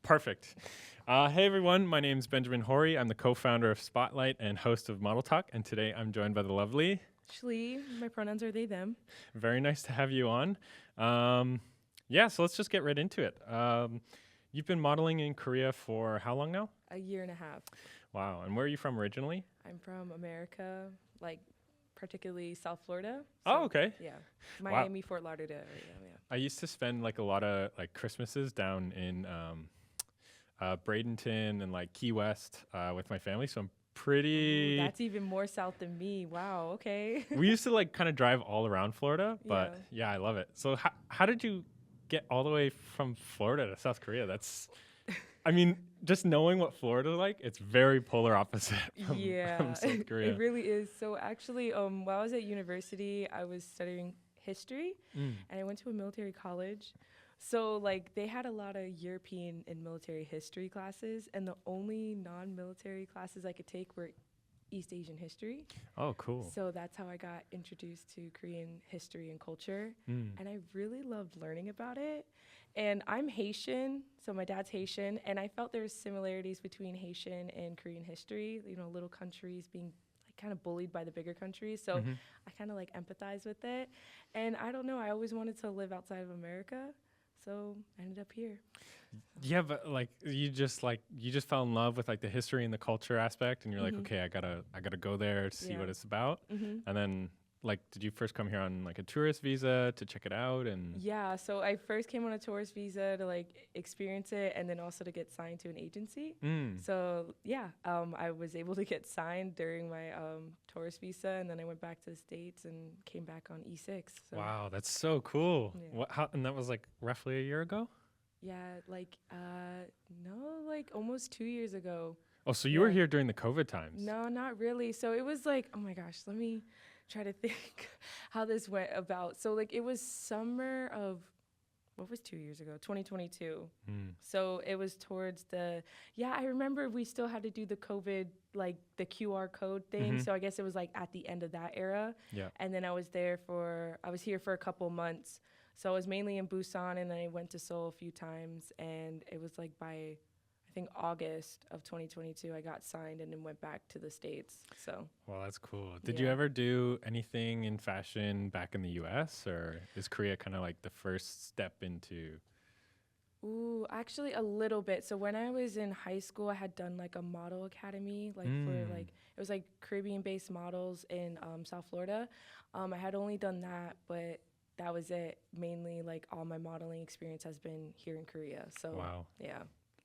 Perfect. Hey everyone, my name is Benjamin Horry. I'm the co-founder of Spotlite and host of Model Talk, and today I'm joined by the lovely Shlee. My pronouns are they, them. Very nice to have you on. So let's just get right into it. You've been modeling in Korea for how long now? A year and a half. Wow, and where are you from originally? I'm from America, like particularly South Florida. Oh, okay. Yeah, Miami, Fort Lauderdale area. Yeah. I used to spend like a lot of like Christmases down in Bradenton and like Key West with my family, so I'm pretty. Ooh, that's even more south than me. Wow. Okay. We used to like kind of drive all around Florida, but yeah, I love it. So how did you get all the way from Florida to South Korea? That's, I mean, just knowing what Florida is like, it's very polar opposite from South Korea. It really is. So actually, while I was at university, I was studying history, and I went to a military college. So like they had a lot of European and military history classes, and the only non-military classes I could take were East Asian history. Oh, cool. So that's how I got introduced to Korean history and culture. And I really loved learning about it. And I'm Haitian, so my dad's Haitian, and I felt there were similarities between Haitian and Korean history, you know, little countries being like kind of bullied by the bigger countries. So I kind of like empathize with it. And I don't know, I always wanted to live outside of America. So I ended up here. Yeah, but like you just fell in love with like the history and the culture aspect, and you're like, okay, I gotta go there to see what it's about. And then like, did you first come here on like a tourist visa to check it out? And yeah, so I first came on a tourist visa to like experience it, and then also to get signed to an agency. So yeah, I was able to get signed during my tourist visa, and then I went back to the States and came back on E6. So. Wow, that's so cool. Yeah. And that was like roughly a year ago? Yeah, like no, like almost 2 years ago. Oh, so you were here during the COVID times? No, not really. So it was like, oh my gosh, let me try to think how this went about. So like it was summer of, what was 2 years ago? 2022. So it was towards I remember we still had to do the COVID, like the QR code thing. So I guess it was like at the end of that era. Yeah. And then I was here for a couple months. So I was mainly in Busan, and then I went to Seoul a few times, and it was like by, I think, August of 2022, I got signed and then went back to the States. So. Well, that's cool. Did you ever do anything in fashion back in the US, or is Korea kind of like the first step into? Ooh, actually a little bit. So when I was in high school, I had done like a model academy, like for like, it was like Caribbean-based models in South Florida. I had only done that, but that was it. Mainly like all my modeling experience has been here in Korea. So wow. Yeah.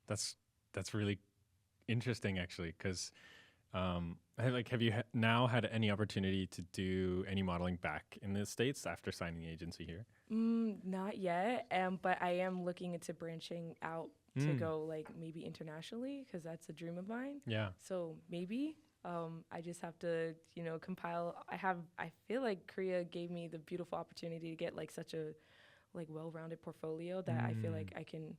That's really interesting, actually, because have you now had any opportunity to do any modeling back in the States after signing the agency here? Not yet, but I am looking into branching out to go like maybe internationally, because that's a dream of mine. Yeah. So maybe. I just have to, compile. I feel like Korea gave me the beautiful opportunity to get like such a like well-rounded portfolio that I feel like I can,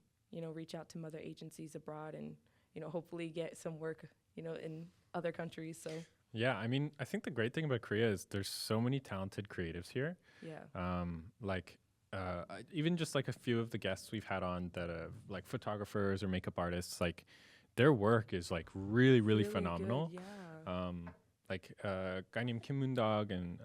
reach out to other agencies abroad and, hopefully get some work, in other countries. So. Yeah, I mean, I think the great thing about Korea is there's so many talented creatives here. Yeah. Even just like a few of the guests we've had on that are like photographers or makeup artists, like their work is like really phenomenal. Good, yeah. A guy named Kimmoondog and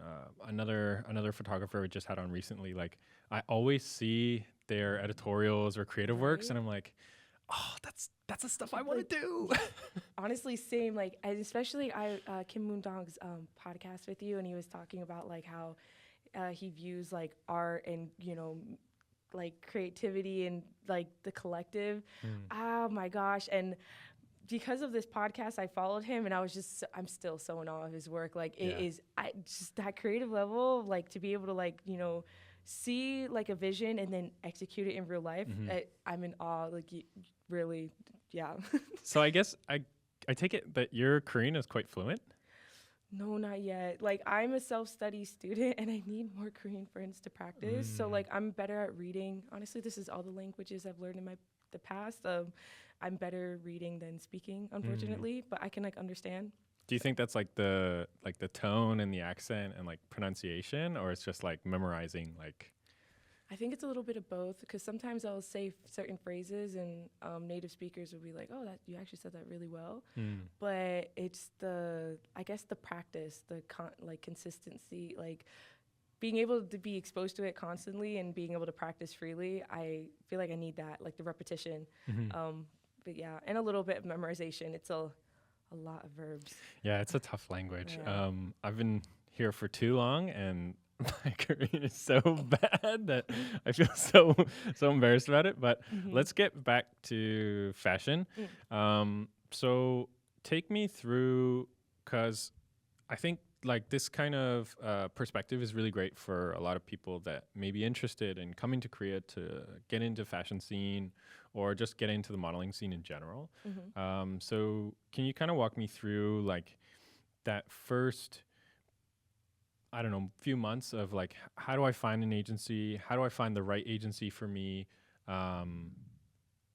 another photographer we just had on recently. Like I always see their editorials or creative works, and I'm like, oh, that's the stuff I want to do. Honestly, same. Like, especially Kimmoondog's podcast with you, and he was talking about like how he views like art and like creativity and like the collective. Oh my gosh. And because of this podcast, I followed him, and I'm still so in awe of his work. Like it is just that creative level, like to be able to like, see like a vision and then execute it in real life. I'm in awe, like really. Yeah. So I guess I take it that your Korean is quite fluent. No, not yet. Like I'm a self-study student, and I need more Korean friends to practice. So like I'm better at reading. Honestly, this is all the languages I've learned in the past. I'm better reading than speaking, unfortunately, but I can like understand. Do you think that's like the tone and the accent and like pronunciation, or it's just like memorizing like I think it's a little bit of both because sometimes I'll say certain phrases and native speakers will be like, "Oh, that you actually said that really well." But it's I guess the practice, like consistency, like being able to be exposed to it constantly and being able to practice freely. I feel like I need that, like the repetition. But yeah, and a little bit of memorization. It's a lot of verbs. Yeah, it's a tough language. Yeah. I've been here for too long, and my Korean is so bad that I feel so embarrassed about it. But let's get back to fashion. So take me through, because I think like this kind of perspective is really great for a lot of people that may be interested in coming to Korea to get into fashion scene or just get into the modeling scene in general. So can you kind of walk me through like that first, I don't know, few months of like, how do I find an agency? How do I find the right agency for me? And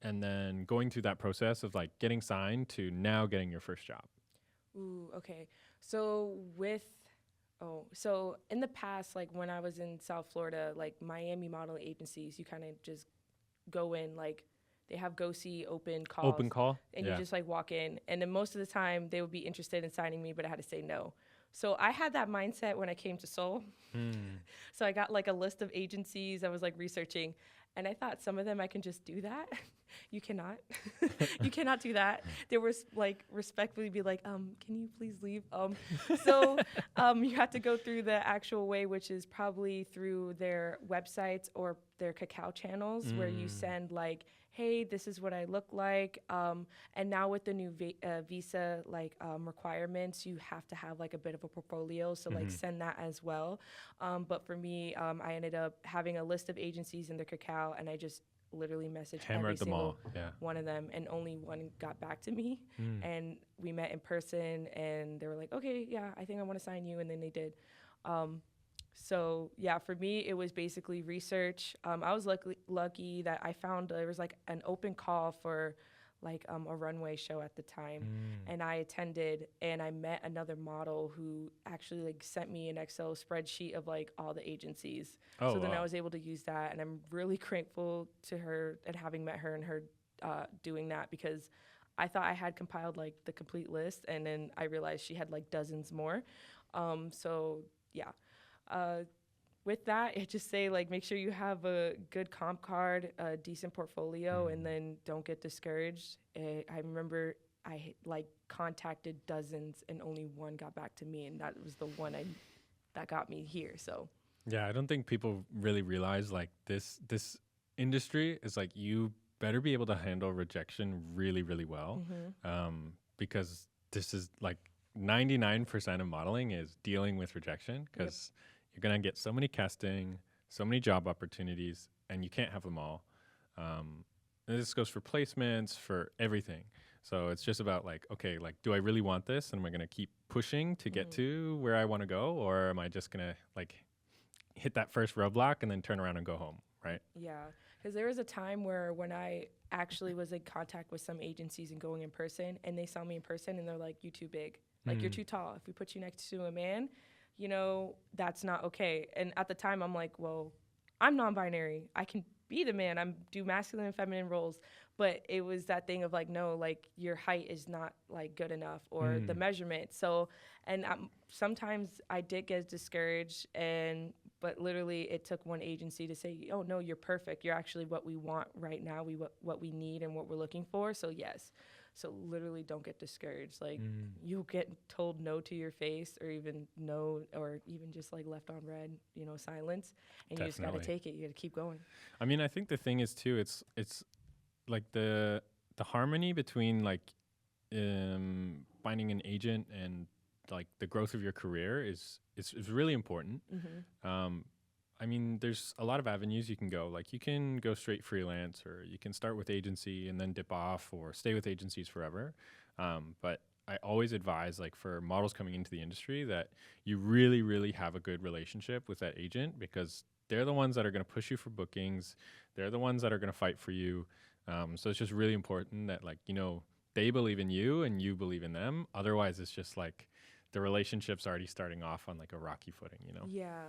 then going through that process of like getting signed to now getting your first job. Ooh, okay. So in the past, like when I was in South Florida, like Miami modeling agencies, you kind of just go in, like they have go see open calls. Open call? And Yeah. you just like walk in. And then most of the time they would be interested in signing me, but I had to say no. So I had that mindset when I came to Seoul. So I got like a list of agencies I was like researching. And I thought some of them I can just do that. You cannot. You cannot do that. They were like respectfully be like, can you please leave? So you have to go through the actual way, which is probably through their websites or their Kakao channels where you send like, hey, this is what I look like. And now with the new visa like requirements, you have to have like a bit of a portfolio. So like send that as well. But for me, I ended up having a list of agencies in the Kakao, and I just literally messaged every single one of them, and only one got back to me. And we met in person, and they were like, okay, yeah, I think I want to sign you. And then they did. So yeah, for me, it was basically research. I was lucky that I found there was like an open call for like a runway show at the time, and I attended, and I met another model who actually like sent me an Excel spreadsheet of like all the agencies. Then I was able to use that, and I'm really grateful to her and having met her and her doing that, because I thought I had compiled like the complete list, and then I realized she had like dozens more. So yeah. With that, I just say like make sure you have a good comp card, a decent portfolio, and then don't get discouraged. I remember I like contacted dozens, and only one got back to me, and that was the one that got me here. So yeah, I don't think people really realize like this industry is like you better be able to handle rejection really, really well, because this is like 99% of modeling is dealing with rejection, because you're going to get so many casting, so many job opportunities, and you can't have them all. And this goes for placements, for everything. So it's just about like, okay, like, do I really want this? And am I going to keep pushing to get to where I want to go? Or am I just going to like hit that first roadblock and then turn around and go home, right? Yeah, because there was a time where when I actually was in contact with some agencies and going in person, and they saw me in person and they're like, you're too big. Like, you're too tall. If we put you next to a man, you know, that's not okay. And at the time, I'm like, well, I'm non-binary. I can be the man. I do masculine and feminine roles. But it was that thing of like, no, like your height is not like good enough, or the measurement. So, and sometimes I did get discouraged, but literally it took one agency to say, oh no, you're perfect. You're actually what we want right now. What we need and what we're looking for. So yes. So literally don't get discouraged. Like you'll get told no to your face, or even no, or even just like left on red, you know, silence. And you just got to take it. You got to keep going. I mean, I think the thing is too, it's like the harmony between like finding an agent and like the growth of your career is really important. I mean, there's a lot of avenues you can go. Like you can go straight freelance, or you can start with agency and then dip off, or stay with agencies forever. But I always advise, like for models coming into the industry, that you really, really have a good relationship with that agent, because they're the ones that are going to push you for bookings. They're the ones that are going to fight for you. So it's just really important that, like, you know, they believe in you and you believe in them. Otherwise, it's just like the relationship's already starting off on like a rocky footing, you know? Yeah.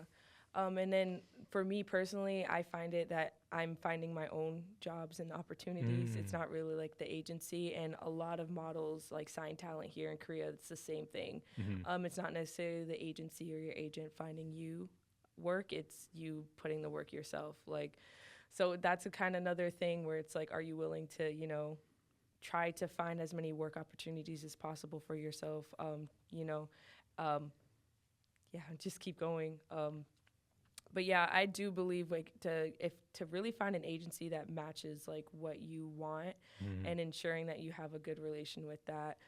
And then for me personally, I find it that I'm finding my own jobs and opportunities. It's not really like the agency, and a lot of models like sign talent here in Korea. It's the same thing. It's not necessarily the agency or your agent finding you work. It's you putting the work yourself. Like, so that's a kind of another thing where it's like, are you willing to, try to find as many work opportunities as possible for yourself? Yeah, just keep going. But yeah, I do believe like to really find an agency that matches like what you want and ensuring that you have a good relation with that.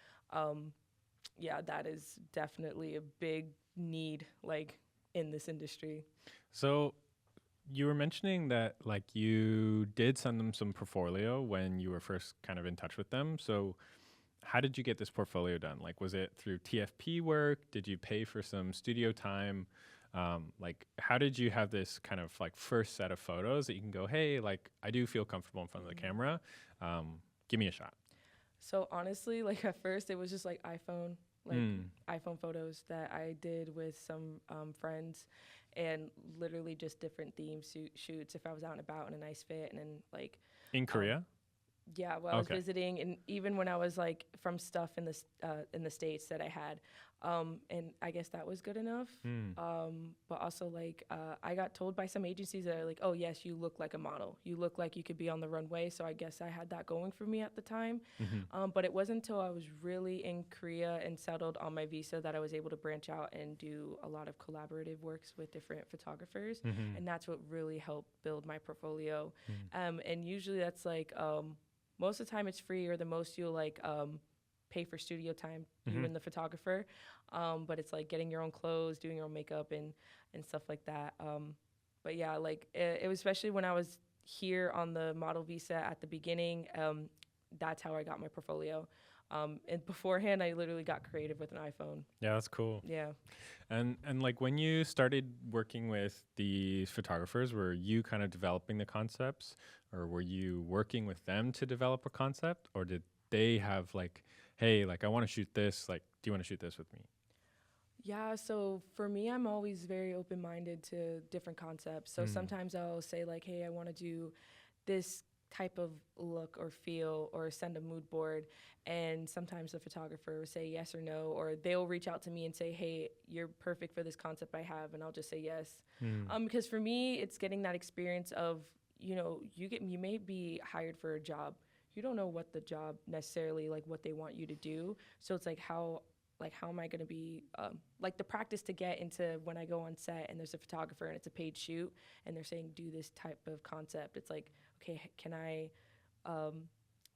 Yeah, that is definitely a big need like in this industry. So you were mentioning that like you did send them some portfolio when you were first kind of in touch with them. So how did you get this portfolio done? Like, was it through TFP work? Did you pay for some studio time? Like, how did you have this kind of like first set of photos that you can go, hey, like I do feel comfortable in front of the camera. Give me a shot. So honestly, like at first it was just like iPhone photos that I did with some friends, and literally just different theme shoots if I was out and about in a nice fit, and then like In Korea? yeah, well, I was visiting, and even when I was like from stuff in the States that I had, and I guess that was good enough. But also like I got told by some agencies that are like, oh yes, you look like a model, you look like you could be on the runway. So I guess I had that going for me at the time. But it wasn't until I was really in Korea and settled on my visa that I was able to branch out and do a lot of collaborative works with different photographers, and that's what really helped build my portfolio. And usually that's like most of the time it's free, or the most you'll like pay for studio time, you and the photographer. But it's like getting your own clothes, doing your own makeup and stuff like that. But yeah, like it was especially when I was here on the model visa at the beginning, that's how I got my portfolio. And beforehand, I literally got creative with an iPhone. Yeah, that's cool. Yeah. And like when you started working with the photographers, were you kind of developing the concepts, or were you working with them to develop a concept, or did they have like, hey, like I want to shoot this, like do you want to shoot this with me? Yeah, so for me, I'm always very open-minded to different concepts. So sometimes I'll say like, hey, I want to do this type of look or feel, or send a mood board, and sometimes the photographer will say yes or no, or they'll reach out to me and say, hey, you're perfect for this concept I have, and I'll just say yes. Because for me, it's getting that experience of, you may be hired for a job, you don't know what the job necessarily, like what they want you to do. So it's like how am I going to be like the practice to get into when I go on set and there's a photographer and it's a paid shoot and they're saying do this type of concept. It's like, okay, can I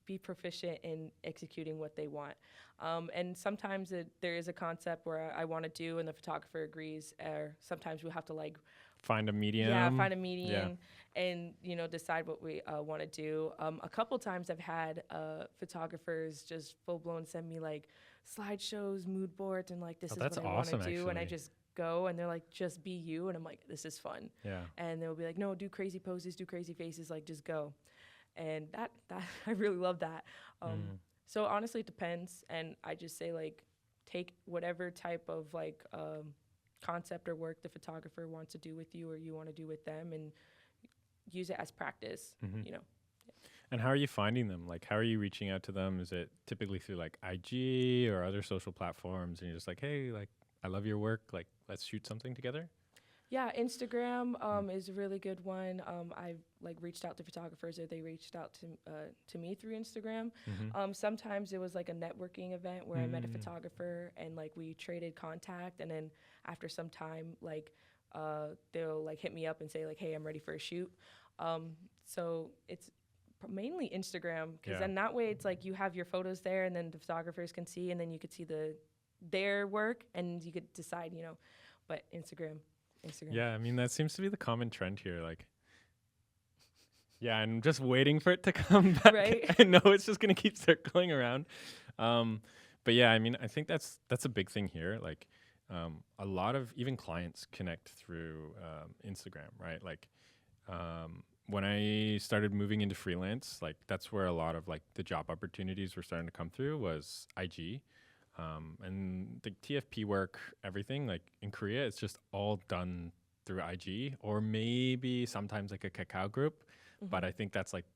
be proficient in executing what they want? And sometimes there is a concept where I want to do and the photographer agrees, or sometimes we have to like find a medium. Yeah, find a medium and, decide what we want to do. A couple times I've had photographers just full blown send me like slideshows, mood boards, and like, this is what I want to do. Actually. And I just go and they're like, just be you. And I'm like, this is fun. Yeah. And they'll be like, no, do crazy poses, do crazy faces, like just go. And that I really love that. So honestly, it depends. And I just say like, take whatever type of like concept or work the photographer wants to do with you or you want to do with them, and use it as practice, And how are you finding them? Like, how are you reaching out to them? Is it typically through like IG or other social platforms, and you're just like, hey, like I love your work, like let's shoot something together? Yeah, Instagram is a really good one. I've like reached out to photographers, or they reached out to me through Instagram. Sometimes it was like a networking event where I met a photographer and like we traded contact, and then after some time, like they'll like hit me up and say like, hey, I'm ready for a shoot. So it's mainly Instagram, because then that way it's like you have your photos there, and then the photographers can see, and then you could see their work, and you could decide, but Instagram. Yeah, I mean, that seems to be the common trend here. Like, yeah, I'm just waiting for it to come back. Right? I know it's just going to keep circling around. But yeah, I mean, I think that's a big thing here. Like, a lot of even clients connect through Instagram, right? Like, when I started moving into freelance, like that's where a lot of like the job opportunities were starting to come through, was IG. And the TFP work, everything, like in Korea, it's just all done through IG or maybe sometimes like a Kakao group, but I think that's like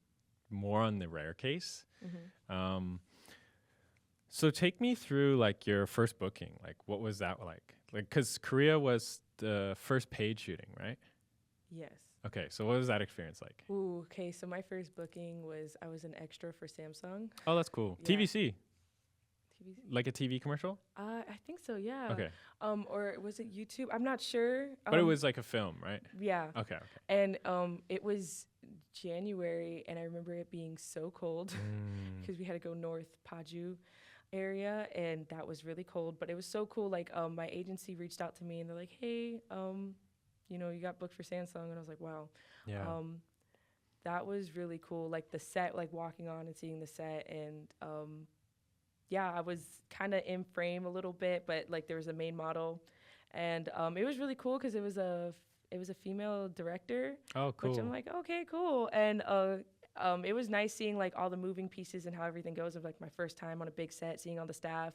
more on the rare case. So take me through like your first booking. Like what was that like? Like because Korea was the first paid shooting, right? Yes. Okay, so what was that experience like? Ooh, okay. So my first booking was I was an extra for Samsung. Oh, that's cool. Yeah. TVC, TVC? like a TV commercial? I think so. Yeah. Okay, Or was it YouTube? I'm not sure. but it was like a film, right? Yeah. Okay. And it was January, and I remember it being so cold because we had to go north Paju area, and that was really cold. But it was so cool. Like my agency reached out to me, and they're like, "Hey, you know, you got booked for Samsung," and I was like, "Wow." Yeah. That was really cool. Like the set, like walking on and seeing the set, and yeah, I was kind of in frame a little bit, but like there was a main model, and it was really cool because it was a female director. Oh, cool. Which I'm like, okay, cool. And it was nice seeing like all the moving pieces and how everything goes of like my first time on a big set, seeing all the staff.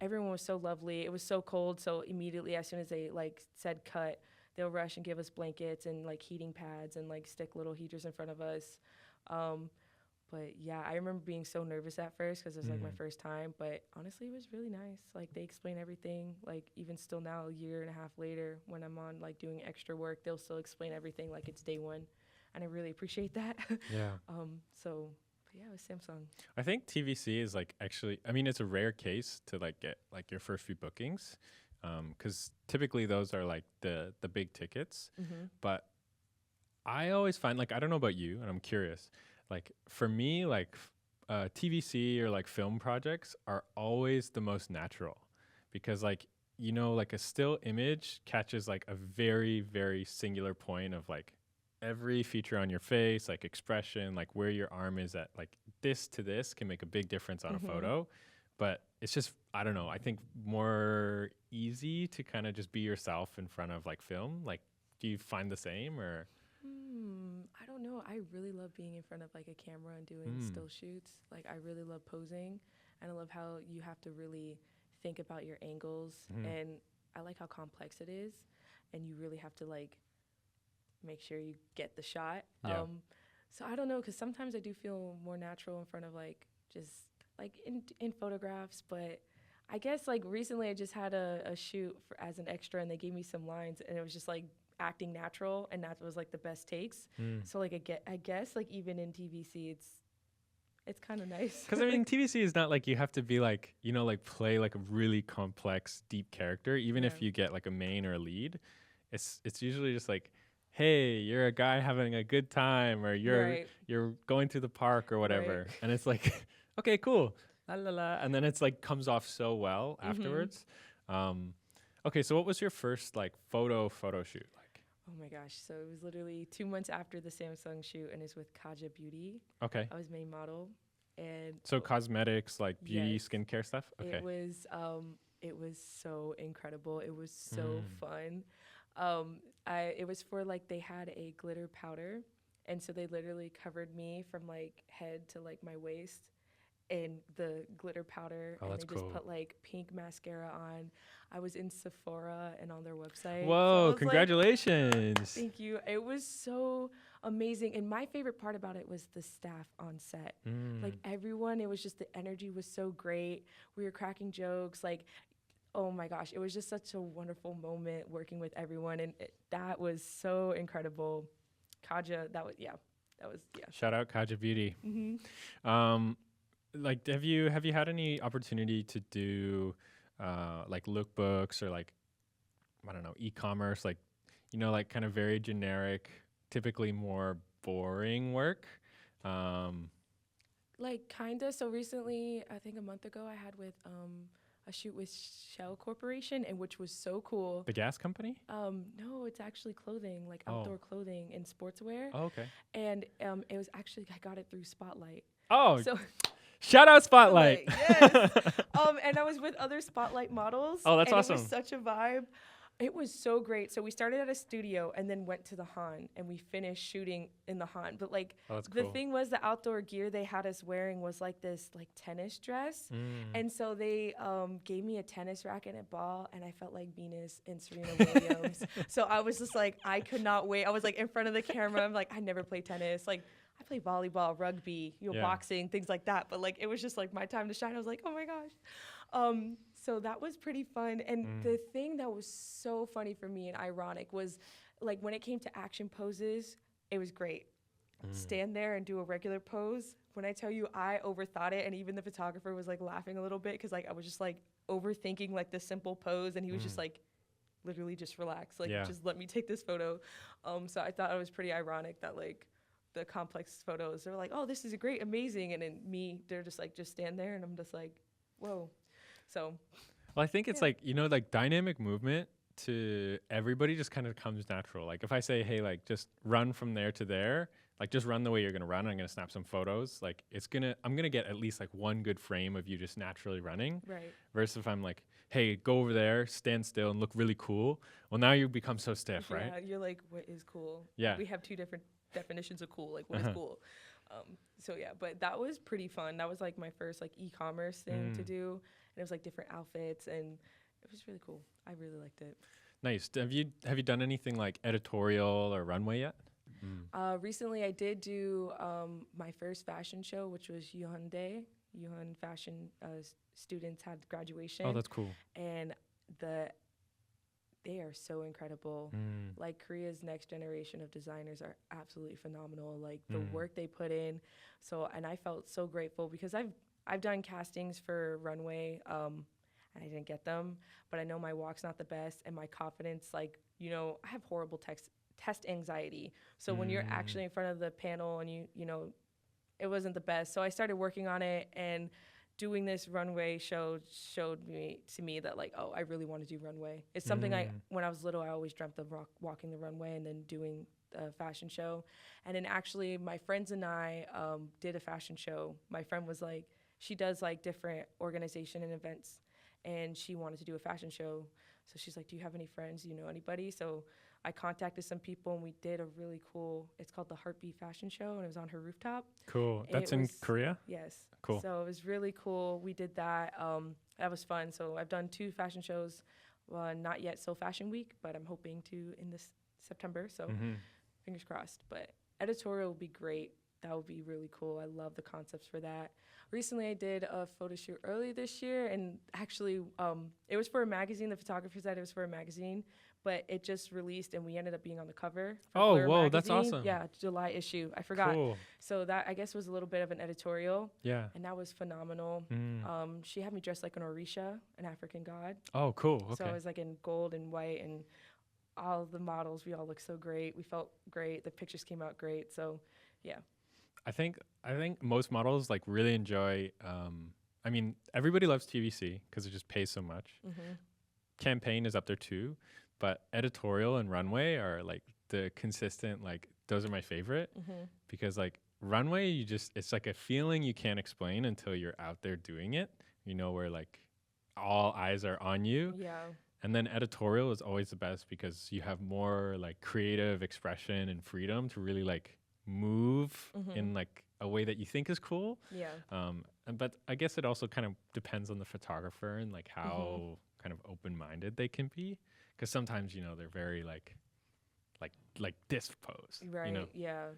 Everyone was so lovely. It was so cold, so immediately as soon as they like said cut, they'll rush and give us blankets and like heating pads and like stick little heaters in front of us. But yeah, I remember being so nervous at first because it was like my first time. But honestly, it was really nice. Like they explain everything. Like even still now, a year and a half later, when I'm on like doing extra work, they'll still explain everything like it's day one, and I really appreciate that. Yeah. So yeah, it was Samsung. I think TVC is like actually, I mean, it's a rare case to like get like your first few bookings, because typically those are like the big tickets. But I always find like I don't know about you, and I'm curious. Like for me, like TVC or like film projects are always the most natural because like, you know, like a still image catches like a very, very singular point of like every feature on your face, like expression, like where your arm is at, like this to this can make a big difference on a photo. But it's just, I don't know, I think more easy to kind of just be yourself in front of like film. Like, do you find the same or? I don't know. I really love being in front of like a camera and doing still shoots. Like I really love posing, and I love how you have to really think about your angles, and I like how complex it is, and you really have to like make sure you get the shot. Yeah. So I don't know, because sometimes I do feel more natural in front of like just like in photographs, but I guess like recently I just had a shoot as an extra, and they gave me some lines, and it was just like acting natural, and that was like the best takes. So like I guess like even in TVC it's kind of nice. Because I mean TVC is not like you have to be like, you know, like play like a really complex deep character even if you get like a main or a lead. It's usually just like, hey, you're a guy having a good time, or you're going through the park or whatever, and it's like okay, cool, la la la, and then it's like comes off so well afterwards. Okay, so what was your first like photo shoot? Oh my gosh. So it was literally 2 months after the Samsung shoot, and it's with Kaja Beauty. Okay. I was main model. And so cosmetics, like beauty, skincare stuff? Okay. It was so incredible. It was so fun. It was for like, they had a glitter powder, and so they literally covered me from like head to like my waist in the glitter powder, and they just put like pink mascara on. I was in Sephora and on their website. Whoa, so congratulations. Like, thank you. It was so amazing. And my favorite part about it was the staff on set. Like everyone, it was just the energy was so great. We were cracking jokes. Like, oh my gosh, it was just such a wonderful moment working with everyone. And that was so incredible. Kaja, that was. Shout out Kaja Beauty. Like, have you had any opportunity to do like lookbooks or like, I don't know, e-commerce, like, you know, like kind of very generic, typically more boring work? Like kinda. So recently, I think a month ago, I had with a shoot with Shell Corporation, and which was so cool. The gas company? No, it's actually clothing, like outdoor clothing and sportswear. Oh, okay. And it was actually, I got it through Spotlite. Oh, so shout out Spotlite. Yes. And I was with other Spotlite models. Oh, that's awesome. It was such a vibe. It was so great. So we started at a studio and then went to the Han and we finished shooting in the Han. But like that's the cool. thing was the outdoor gear they had us wearing was like this like tennis dress. And so they gave me a tennis racket and a ball and I felt like Venus and Serena Williams. So I was just like, I could not wait. I was like in front of the camera. I'm like, I never played tennis. Like I play volleyball, rugby, boxing, things like that. But like it was just like my time to shine. I was like, oh my gosh. So that was pretty fun. And the thing that was so funny for me and ironic was like when it came to action poses, it was great. Stand there and do a regular pose. When I tell you I overthought it, and even the photographer was like laughing a little bit because like I was just like overthinking like the simple pose, and he was just like, literally just relax, like just let me take this photo. So I thought it was pretty ironic that like the complex photos, they're like, oh, this is great, amazing, and then me, they're just like, just stand there, and I'm just like, whoa. So, well, I think it's like, you know, like dynamic movement to everybody just kind of comes natural. Like if I say, hey, like just run from there to there, like just run the way you're going to run. I'm going to snap some photos. Like I'm going to get at least like one good frame of you just naturally running. Right. Versus if I'm like, hey, go over there, stand still and look really cool. Well, now you become so stiff, right? Yeah, you're like, what is cool? Yeah. We have two different definitions of cool. Like what is cool? So yeah, but that was pretty fun. That was like my first like e-commerce thing to do. And it was like different outfits and it was really cool. I really liked it. Nice. Have you done anything like editorial or runway yet? Recently I did do my first fashion show, which was Yuhan fashion students had graduation. Oh, that's cool. And they are so incredible. Like Korea's next generation of designers are absolutely phenomenal. Like the work they put in. So, and I felt so grateful because I've done castings for runway, and I didn't get them, but I know my walk's not the best and my confidence, like, you know, I have horrible test anxiety. So when you're actually in front of the panel and you know, it wasn't the best. So I started working on it, and doing this runway show showed to me that like, oh, I really want to do runway. It's something when I was little, I always dreamt of walking the runway and then doing a fashion show. And then actually my friends and I did a fashion show. My friend was like, she does like different organization and events, and she wanted to do a fashion show. So she's like, do you have any friends? Do you know anybody? So I contacted some people and we did a really cool, it's called the Heartbeat Fashion Show, and it was on her rooftop. Cool. That's in Korea? Yes. Cool. So it was really cool. We did that. That was fun. So I've done 2 fashion shows. Not yet Seoul Fashion Week, but I'm hoping to in this September. So fingers crossed. But editorial would be great. That would be really cool. I love the concepts for that. Recently, I did a photo shoot early this year, and actually, it was for a magazine. The photographer said it was for a magazine, but it just released, and we ended up being on the cover. Oh, Blur whoa, magazine. that's awesome. Yeah, July issue. I forgot. Cool. So that, I guess, was a little bit of an editorial. Yeah. And that was phenomenal. She had me dressed like an Orisha, an African god. Oh, cool. Okay. So I was like in gold and white, and all of the models, we all looked so great. We felt great. The pictures came out great. So, yeah. I think most models like really enjoy. I mean, everybody loves TVC because it just pays so much. Campaign is up there too, but editorial and runway are like the consistent. Like those are my favorite because like runway, it's like a feeling you can't explain until you're out there doing it. You know, where like all eyes are on you. Yeah. And then editorial is always the best because you have more like creative expression and freedom to really like move in like a way that you think is cool. Yeah. But I guess it also kind of depends on the photographer and like how kind of open-minded they can be, because sometimes, you know, they're very like this pose. Right. You know? Yeah.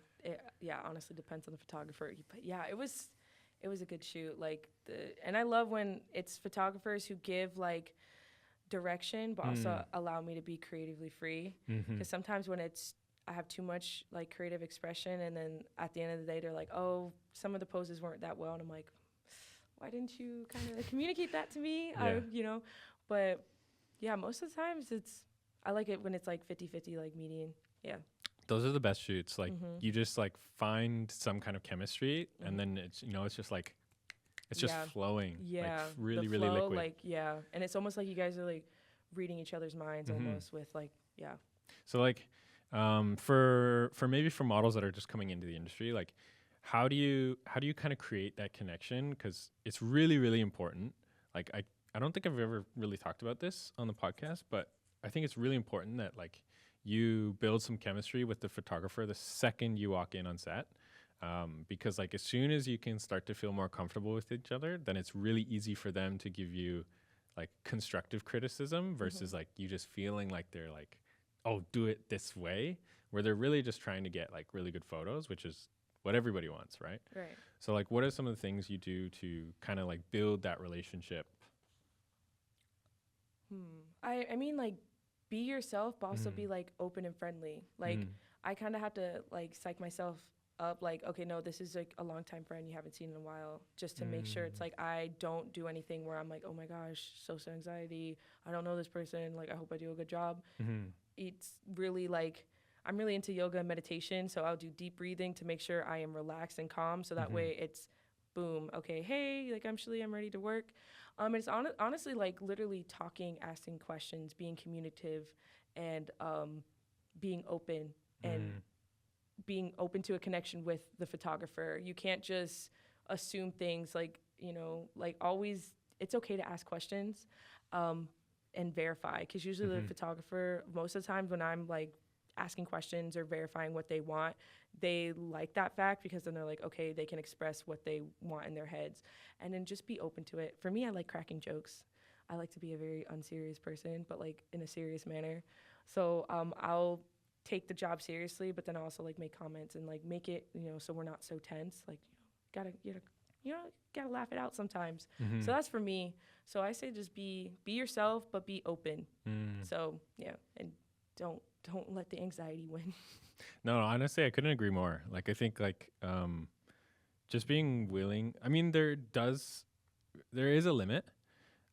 Yeah. Honestly, depends on the photographer. But yeah, it was a good shoot. Like and I love when it's photographers who give like direction, but also allow me to be creatively free. Because sometimes when I have too much like creative expression, and then at the end of the day they're like, oh, some of the poses weren't that well, and I'm like, why didn't you kind of communicate that to me? You know, but yeah, most of the times I like it when it's like 50-50, like median. Yeah, those are the best shoots. Like you just like find some kind of chemistry, and then it's, you know, it's just like it's just flowing. Yeah, like really the flow, really liquid. like and it's almost like you guys are like reading each other's minds almost with like So like for models that are just coming into the industry, like how do you kind of create that connection? Because it's really really important. Like I don't think I've ever really talked about this on the podcast, but I think it's really important that like you build some chemistry with the photographer the second you walk in on set. Because like as soon as you can start to feel more comfortable with each other, then it's really easy for them to give you like constructive criticism versus like you just feeling like they're like, oh, do it this way, where they're really just trying to get like really good photos, which is what everybody wants, right? Right. So like what are some of the things you do to kind of like build that relationship? I mean, like, be yourself, but also be like open and friendly. Like, I kind of have to like psych myself up, like, okay, no, this is like a longtime friend you haven't seen in a while, just to make sure it's like I don't do anything where I'm like, oh my gosh, social anxiety, I don't know this person, like I hope I do a good job. It's really like I'm really into yoga and meditation, so I'll do deep breathing to make sure I am relaxed and calm, so that way it's boom, okay, hey, like I'm Shlee, I'm ready to work. It's honestly like literally talking, asking questions, being communicative, and being open and being open to a connection with the photographer. You can't just assume things, like, you know, like always, it's okay to ask questions and verify, because usually the photographer, most of the times when I'm like asking questions or verifying what they want, they like that fact, because then they're like, okay, they can express what they want in their heads, and then just be open to it. For me, I like cracking jokes. I like to be a very unserious person, but like in a serious manner. So I'll take the job seriously, but then also like make comments and like make it, you know, so we're not so tense. Like, gotta laugh it out sometimes. So that's for me. So I say just be yourself, but be open. So yeah, and don't let the anxiety win. No, honestly, I couldn't agree more. Like, I think like just being willing. I mean, there is a limit,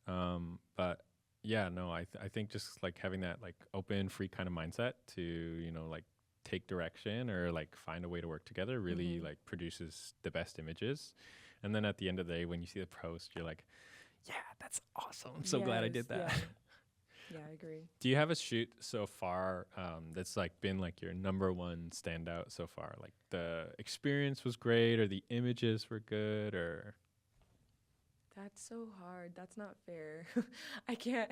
but yeah, no, I think just like having that like open, free kind of mindset to, you know, like take direction or like find a way to work together really like produces the best images. And then at the end of the day, when you see the post, you're like, yeah, that's awesome. I'm so glad I did that. Yeah, I agree. Do you have a shoot so far that's like been like your number one standout so far? Like the experience was great, or the images were good, or? That's so hard. That's not fair. I can't.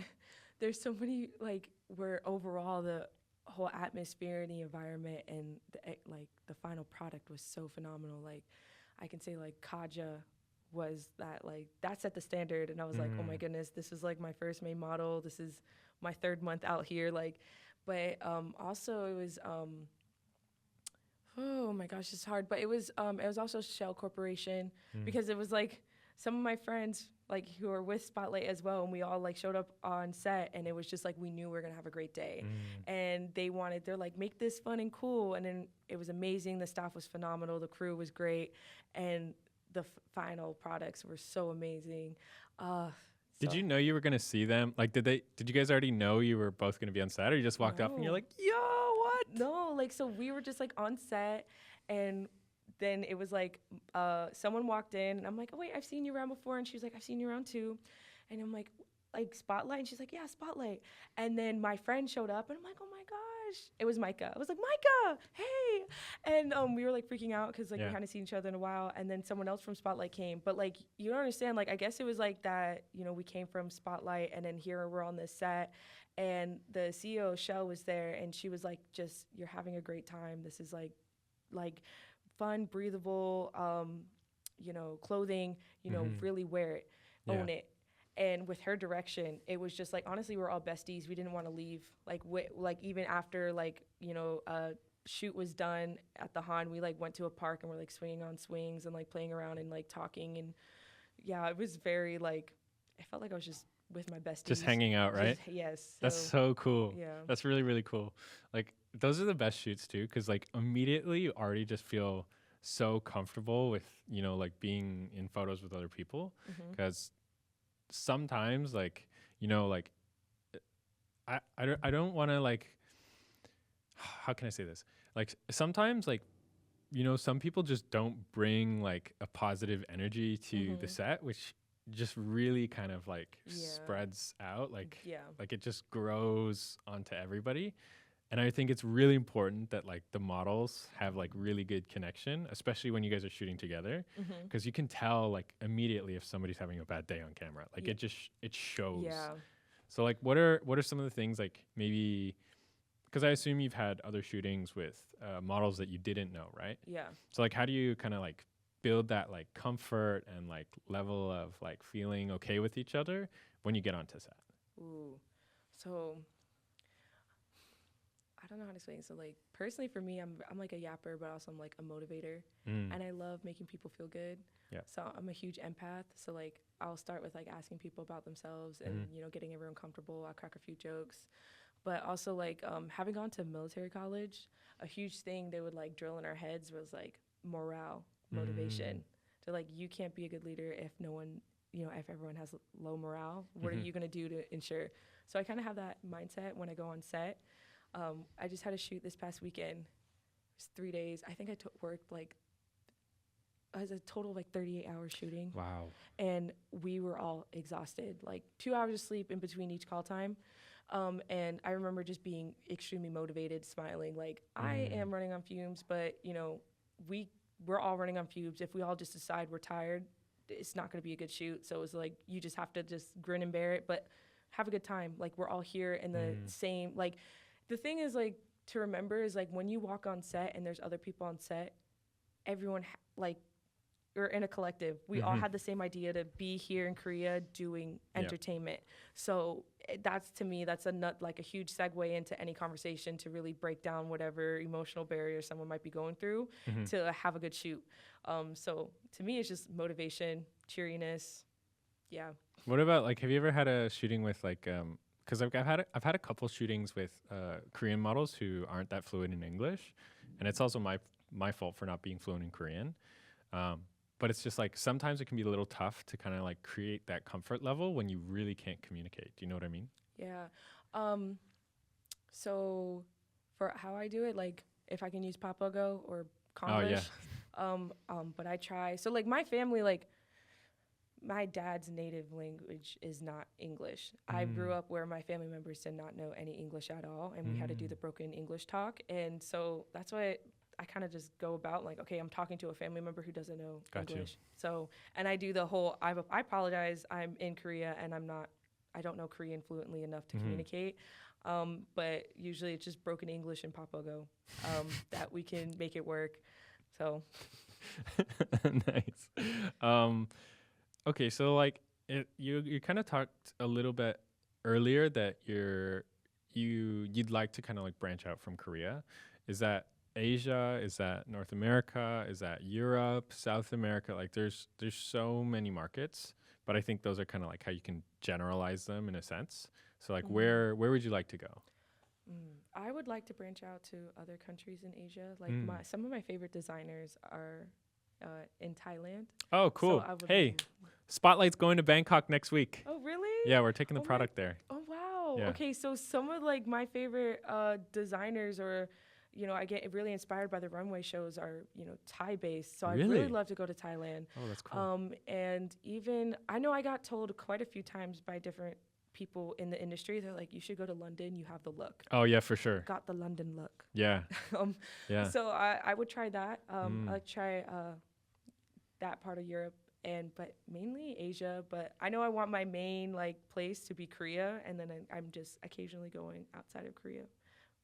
There's so many, like, where overall the whole atmosphere and the environment and like the final product was so phenomenal. Like, I can say like Kaja was that, like, that set the standard, and I was like, oh my goodness, this is like my first main model. This is my 3rd month out here, like. But also it was oh my gosh, it's hard. But it was also Shell Corporation, because it was like some of my friends, like, who are with Spotlite as well, and we all like showed up on set, and it was just like we knew we were gonna have a great day, and they're like, make this fun and cool, and then it was amazing. The staff was phenomenal, the crew was great, and the final products were so amazing. Did you know you were gonna see them? Like, did you guys already know you were both gonna be on set, or you just walked up and you're like, yo, what? No, like, so we were just like on set, and then it was like someone walked in, and I'm like, oh wait, I've seen you around before, and she was like, I've seen you around too, and I'm like Spotlite, and she's like, yeah, Spotlite, and then my friend showed up, and I'm like, oh my gosh, it was Micah. I was like, Micah, hey, and we were like freaking out because like we hadn't seen each other in a while, and then someone else from Spotlite came, but like you don't understand, like I guess it was like that, you know, we came from Spotlite, and then here we're on this set, and the CEO of Shell was there, and she was like, just, you're having a great time. This is like fun, breathable, you know, clothing, you know, really wear it, own it. And with her direction, it was just like, honestly, we're all besties. We didn't want to leave. Like, like even after, like, you know, shoot was done at the Han, we like went to a park and we're like swinging on swings and like playing around and like talking. And yeah, it was very like, I felt like I was just with my besties. Just hanging out, right? Yes. That's so cool. Yeah. That's really, really cool. Like, those are the best shoots too, because like immediately you already just feel so comfortable with, you know, like being in photos with other people, because sometimes, like, you know, like I don't want to, like, how can I say this? Like, sometimes, like, you know, some people just don't bring like a positive energy to the set, which just really kind of like spreads out, like like it just grows onto everybody. And I think it's really important that like the models have like really good connection, especially when you guys are shooting together, because you can tell like immediately if somebody's having a bad day on camera. Like it shows. So like, what are some of the things like maybe, because I assume you've had other shootings with models that you didn't know, right? Yeah. So like, how do you kind of like build that like comfort and like level of like feeling okay with each other when you get onto set? Ooh. So I don't know how to explain. So like personally for me, I'm like a yapper, but also I'm like a motivator, and I love making people feel good. Yeah. So I'm a huge empath. So like I'll start with like asking people about themselves and you know getting everyone comfortable. I'll crack a few jokes, but also like having gone to military college, a huge thing they would like drill in our heads was like morale, motivation. So like you can't be a good leader if no one, you know, if everyone has low morale. What are you gonna do to ensure? So I kind of have that mindset when I go on set. I just had a shoot this past weekend. It was 3 days. I think I worked like as a total of like 38 hours shooting. Wow. And we were all exhausted, like 2 hours of sleep in between each call time. And I remember just being extremely motivated, smiling, like I am running on fumes, but you know, we're all running on fumes. If we all just decide we're tired, it's not going to be a good shoot. So it was like, you just have to just grin and bear it, but have a good time. Like we're all here in the same, like the thing is like to remember is like when you walk on set and there's other people on set, everyone like we're in a collective. We all had the same idea to be here in Korea doing entertainment. So that's to me, that's like a huge segue into any conversation to really break down whatever emotional barrier someone might be going through to have a good shoot. So to me, it's just motivation, cheeriness. Yeah. What about like, have you ever had a shooting with like, because I've had a couple shootings with Korean models who aren't that fluent in English, and it's also my fault for not being fluent in Korean. But it's just like sometimes it can be a little tough to kind of like create that comfort level when you really can't communicate. Do you know what I mean? Yeah. So for how I do it, like if I can use Papago or Konglish, but I try. So like my family, like my dad's native language is not English. I grew up where my family members did not know any English at all, and we had to do the broken English talk. And so that's why I kind of just go about like, okay, I'm talking to a family member who doesn't know English. So, and I do the whole, I apologize, I'm in Korea and I don't know Korean fluently enough to communicate. But usually it's just broken English and Papago that we can make it work. So. Nice. Okay, so like you kind of talked a little bit earlier that you'd like to kind of like branch out from Korea. Is that Asia? Is that North America? Is that Europe, South America? Like there's so many markets, but I think those are kind of like how you can generalize them in a sense. So like where would you like to go? I would like to branch out to other countries in Asia. Like some of my favorite designers are in Thailand. Oh, cool. So hey, Spotlite's going to Bangkok next week. Oh, really? Yeah, we're taking the product there. Oh, wow. Yeah. Okay, so some of like my favorite designers or, you know, I get really inspired by the runway shows are, you know, Thai-based. So I really love to go to Thailand. Oh, that's cool. And even, I know I got told quite a few times by different people in the industry, they're like, you should go to London, you have the look. Oh, yeah, for sure. Got the London look. Yeah. Yeah. So I would try that. I'd try that part of Europe. But mainly Asia. But I know I want my main like place to be Korea, and then I'm just occasionally going outside of Korea,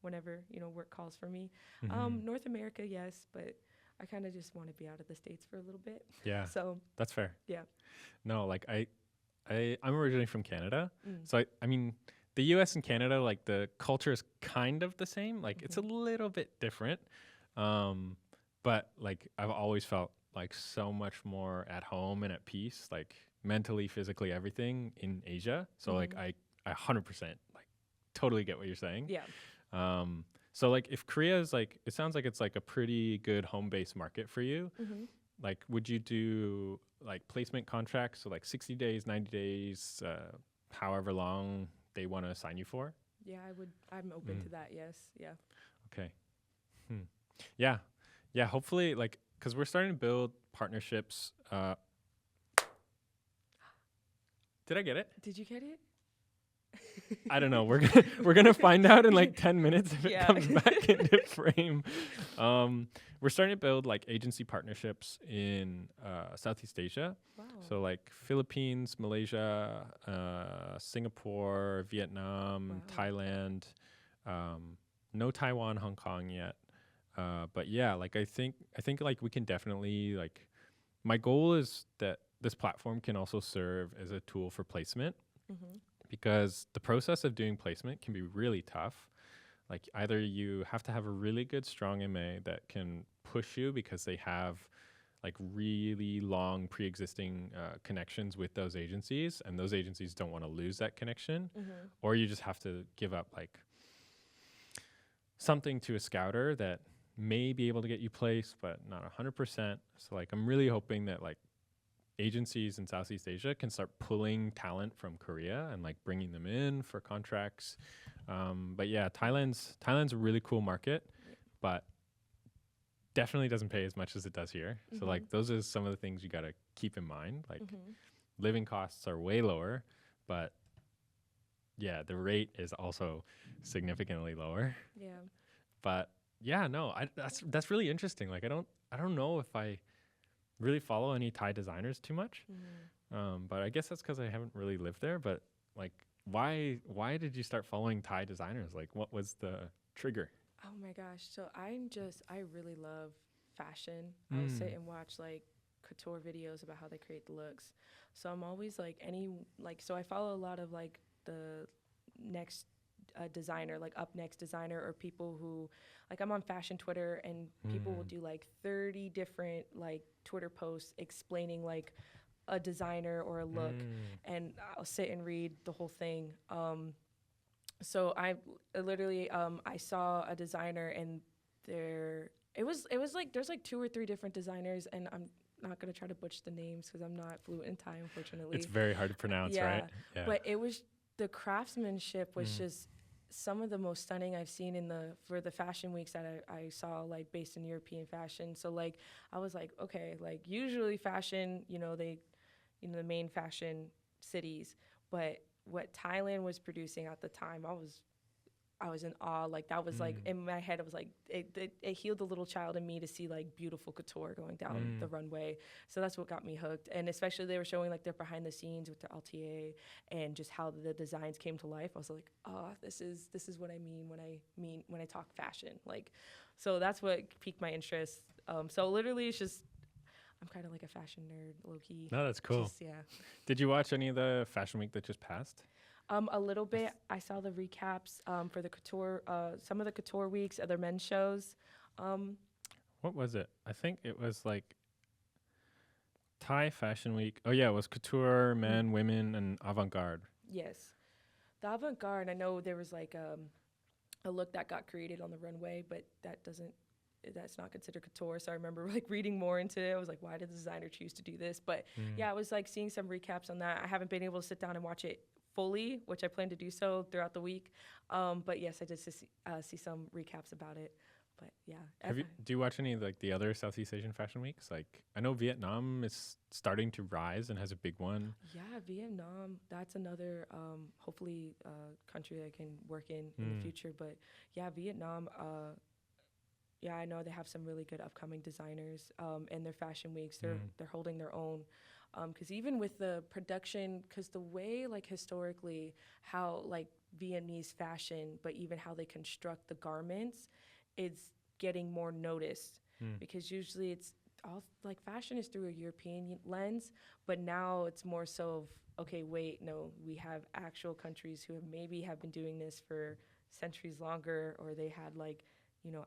whenever you know work calls for me. North America, yes, but I kind of just want to be out of the States for a little bit. Yeah. So that's fair. Yeah. No, like I'm originally from Canada, so I mean the U.S. and Canada, like the culture is kind of the same. Like it's a little bit different, but like I've always felt like so much more at home and at peace, like mentally, physically, everything in Asia. So like I 100% like totally get what you're saying. Yeah. So like if Korea is like, it sounds like it's like a pretty good home-based market for you. Like would you do like placement contracts? So like 60 days, 90 days, however long they want to assign you for? Yeah, I'm open to that. Yes. Yeah. Okay. Yeah. Yeah. Hopefully like, because we're starting to build partnerships. Did I get it? Did you get it? I don't know. We're gonna find out in like 10 minutes if it comes back into frame. We're starting to build like agency partnerships in Southeast Asia. Wow. So like Philippines, Malaysia, Singapore, Vietnam, Thailand. No Taiwan, Hong Kong yet. But yeah, like I think like we can definitely like. My goal is that this platform can also serve as a tool for placement. Mm-hmm. Because the process of doing placement can be really tough. Like either you have to have a really good, strong MA that can push you because they have like really long pre-existing connections with those agencies, and those agencies don't want to lose that connection, or you just have to give up like something to a scouter that may be able to get you placed, but not 100%. So like I'm really hoping that like agencies in Southeast Asia can start pulling talent from Korea and like bringing them in for contracts. But yeah, Thailand's a really cool market, but definitely doesn't pay as much as it does here. So like those are some of the things you got to keep in mind. Like living costs are way lower, but yeah, the rate is also significantly lower. Yeah. But yeah, no, that's really interesting. Like I don't know if I really follow any Thai designers too much. But I guess that's because I haven't really lived there. But like, why did you start following Thai designers? Like, what was the trigger? Oh my gosh. So I really love fashion. I'll sit and watch like couture videos about how they create the looks. So I'm always like so I follow a lot of like the next designer, like up next designer, or people who like I'm on fashion Twitter, and people will do like 30 different like Twitter posts explaining like a designer or a look, and I'll sit and read the whole thing. So I literally I saw a designer, and it was like there's like 2 or 3 different designers, and I'm not gonna try to butcher the names because I'm not fluent in Thai, unfortunately. It's very hard to pronounce, right? Yeah. But it was the craftsmanship was just some of the most stunning I've seen for the fashion weeks that I saw, like based in European fashion. So like I was like, okay, like usually fashion, the main fashion cities, but what Thailand was producing at the time, I was in awe. Like that was like in my head, I was like, it healed the little child in me to see like beautiful couture going down the runway. So that's what got me hooked. And especially they were showing like their behind the scenes with their LTA and just how the designs came to life. I was like, oh, this is what I mean when I talk fashion. Like, so that's what piqued my interest. So literally it's just, I'm kind of like a fashion nerd, low key. No, that's cool. Just, yeah. Did you watch any of the fashion week that just passed? A little bit. I saw the recaps for the couture, some of the couture weeks, other men's shows. What was it? I think it was like Thai Fashion Week. Oh yeah, it was couture, men, women, and avant-garde. Yes. The avant-garde, I know there was like a look that got created on the runway, but that's not considered couture. So I remember like reading more into it. I was like, why did the designer choose to do this? But yeah, I was like seeing some recaps on that. I haven't been able to sit down and watch it fully, which I plan to do so throughout the week. But yes, I did see some recaps about it. But yeah. Do you watch any of like the other Southeast Asian fashion weeks? Like I know Vietnam is starting to rise and has a big one. Yeah, Vietnam. That's another hopefully country that I can work in the future. But yeah, Vietnam. Yeah, I know they have some really good upcoming designers in their fashion weeks. They're holding their own. Because even with the production, because the way, like, historically, how, like, Vietnamese fashion, but even how they construct the garments, is getting more noticed. Because usually it's all, like, fashion is through a European lens, but now it's more so of, okay, wait, no, we have actual countries who have been doing this for centuries longer, or they had, like,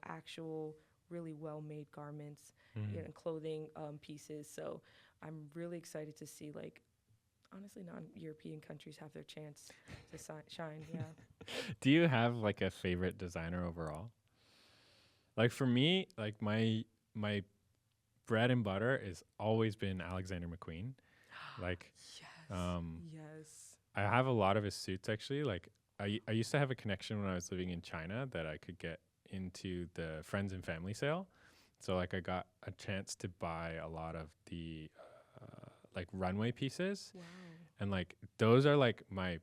actual really well-made garments and clothing pieces. So I'm really excited to see, like, honestly, non-European countries have their chance to shine. Yeah. Do you have like a favorite designer overall? Like for me, like my bread and butter has always been Alexander McQueen. Like, yes. I have a lot of his suits actually. Like I used to have a connection when I was living in China that I could get into the friends and family sale. So like I got a chance to buy a lot of the like runway pieces. Wow. And like those are like my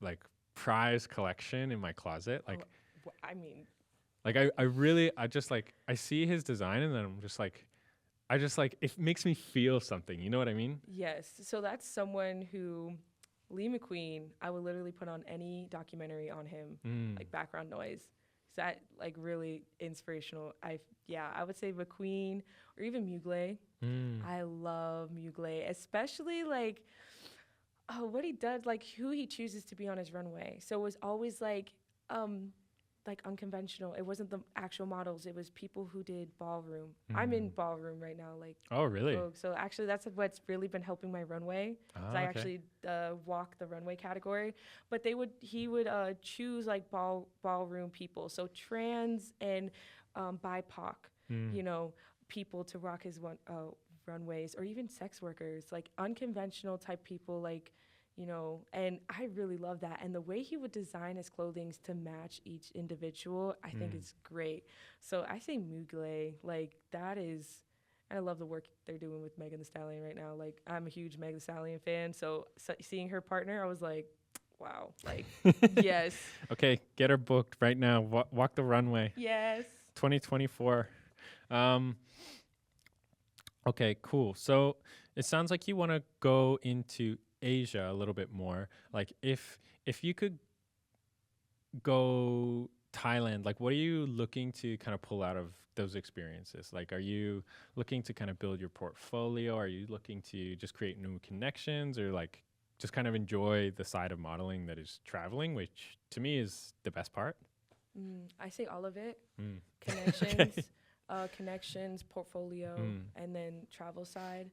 like prized collection in my closet. Like, I mean, like I just like, I see his design and then I'm just like, it makes me feel something. You know what I mean? yes. So that's someone who, Lee McQueen, I would literally put on any documentary on him, like background noise. Is that like really inspirational? I would say McQueen or even Mugler. I love Mugler, especially like what he does, like who he chooses to be on his runway. So it was always like unconventional. It wasn't the actual models. It was people who did ballroom. I'm in ballroom right now, like Oh, really? Vogue. So actually, that's what's really been helping my runway. Oh, I okay. actually walk the runway category. But he would choose like ballroom people, so trans and BIPOC, you know, people to rock his runways, or even sex workers, like unconventional type people, like. You know, and I really love that. And the way he would design his clothing to match each individual, I think is great. So I say Mugler, like that is, I love the work they're doing with Megan Thee Stallion right now. Like I'm a huge Megan Thee Stallion fan. So seeing her partner, I was like, wow, like, yes. Okay, get her booked right now. Walk the runway. Yes. 2024. Okay, cool. So it sounds like you want to go into Asia a little bit more. Like if you could go Thailand, like what are you looking to kind of pull out of those experiences? Like are you looking to kind of build your portfolio? Are you looking to just create new connections, or like just kind of enjoy the side of modeling that is traveling, which to me is the best part? I say all of it. Connections. Connections. Connections, portfolio, and then travel side.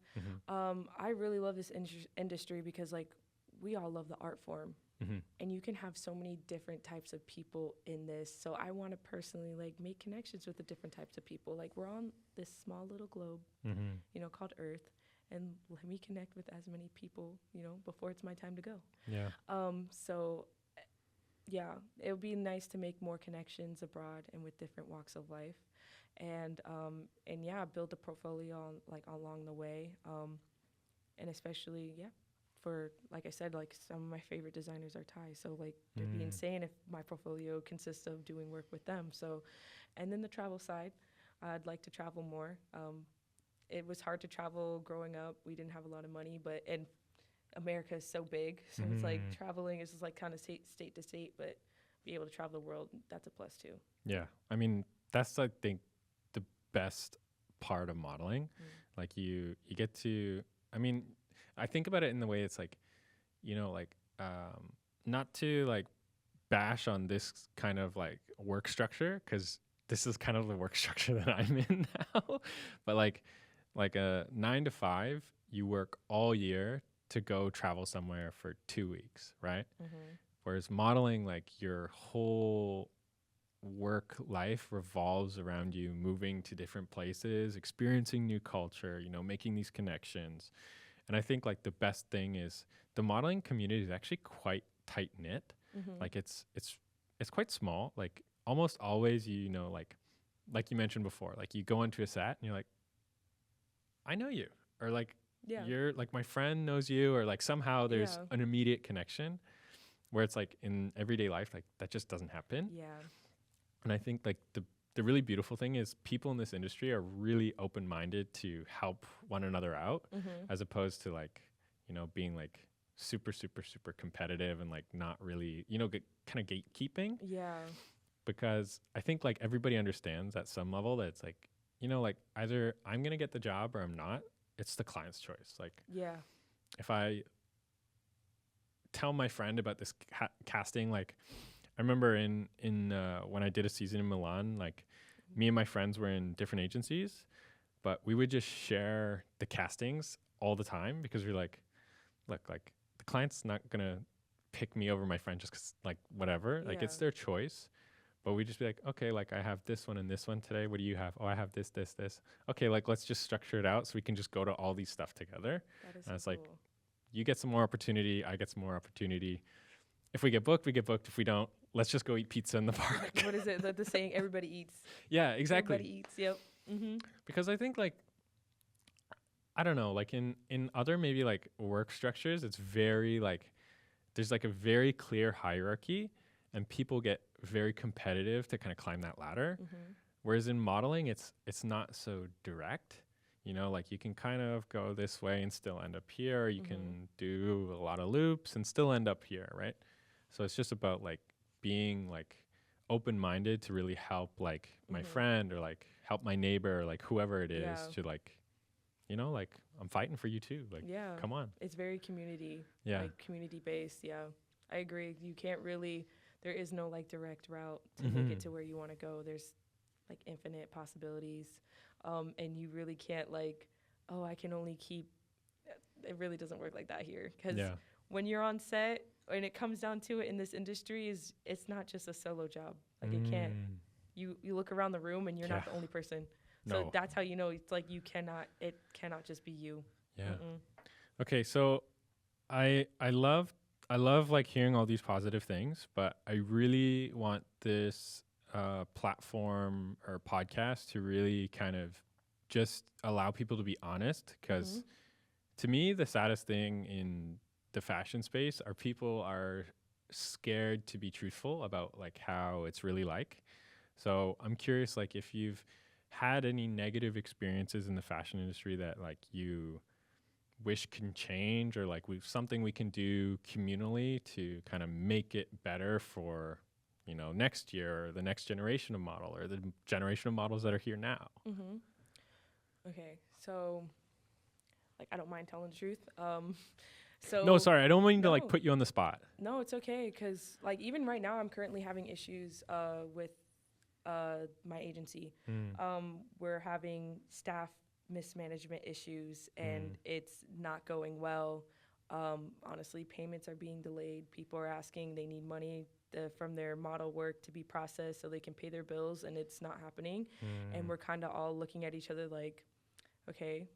I really love this industry because, like, we all love the art form, and you can have so many different types of people in this. So I want to personally like make connections with the different types of people. Like we're on this small little globe, you know, called Earth, and let me connect with as many people, you know, before it's my time to go. Yeah. So yeah, it would be nice to make more connections abroad and with different walks of life. And yeah, build a portfolio along the way, and especially for, like I said, like some of my favorite designers are Thai, so like it'd be insane if my portfolio consists of doing work with them. So, and then the travel side, I'd like to travel more. It was hard to travel growing up. We didn't have a lot of money, and America is so big, so it's like traveling is just like kind of state to state, but be able to travel the world, that's a plus too. Yeah, I mean that's, I think, the best part of modeling. Like you get to, I mean, I think about it in the way it's like, you know, like not to like bash on this kind of like work structure, because this is kind of the work structure that I'm in now, but like a 9 to 5, you work all year to go travel somewhere for 2 weeks, right? Whereas modeling, like your whole work life revolves around you moving to different places, experiencing new culture, you know, making these connections. And I think like the best thing is the modeling community is actually quite tight knit. Like it's quite small. Like almost always, you know, like you mentioned before, like you go into a set and you're like, I know you, or like you're like, my friend knows you, or like somehow there's an immediate connection, where it's like in everyday life, like that just doesn't happen. And I think like the really beautiful thing is people in this industry are really open-minded to help one another out, as opposed to like, you know, being like super, super, super competitive and like not really, you know, kind of gatekeeping. Because I think like everybody understands at some level that it's like, you know, like either I'm going to get the job or I'm not. It's the client's choice. Like, if I tell my friend about this casting, like I remember in when I did a season in Milan, like me and my friends were in different agencies, but we would just share the castings all the time, because we're like, look, like the client's not gonna pick me over my friend just 'cause like whatever, like it's their choice. But we just be like, okay, like I have this one and this one today. What do you have? Oh, I have this. Okay, like let's just structure it out so we can just go to all these stuff together. And it's like, you get some more opportunity, I get some more opportunity. If we get booked, we get booked. If we don't, let's just go eat pizza in the park. What is it? The saying, everybody eats. Yeah, exactly. Everybody eats, yep. Because I think like, I don't know, like in other maybe like work structures, it's very like there's like a very clear hierarchy, and people get very competitive to kind of climb that ladder. Whereas in modeling, it's not so direct. You know, like you can kind of go this way and still end up here. You can do a lot of loops and still end up here, right? So it's just about like being like open-minded to really help like my friend or like help my neighbor or like whoever it is to like, you know, like I'm fighting for you too. Like, come on. It's very like community based. Yeah, I agree. You can't really, there is no like direct route to make it to where you want to go. There's like infinite possibilities. And you really can't like, oh, I can only keep, it really doesn't work like that here. Because when you're on set and it comes down to it in this industry, it's not just a solo job. Like it can't, you look around the room and you're not the only person. So that's how you know it's like it cannot just be you. Yeah. Okay, so I love like hearing all these positive things, but I really want this platform or podcast to really kind of just allow people to be honest, because to me the saddest thing in the fashion space are people are scared to be truthful about like how it's really like. So I'm curious, like if you've had any negative experiences in the fashion industry that like you wish can change, or like something we can do communally to kind of make it better for, you know, next year or the next generation of model or the generation of models that are here now. Okay, so like I don't mind telling the truth. So no, sorry, I don't mean to like put you on the spot. No, it's okay, because like even right now I'm currently having issues with my agency. We're having staff mismanagement issues, and it's not going well. Honestly, payments are being delayed. People are asking, they need money from their model work to be processed so they can pay their bills, and it's not happening. And we're kind of all looking at each other like, okay,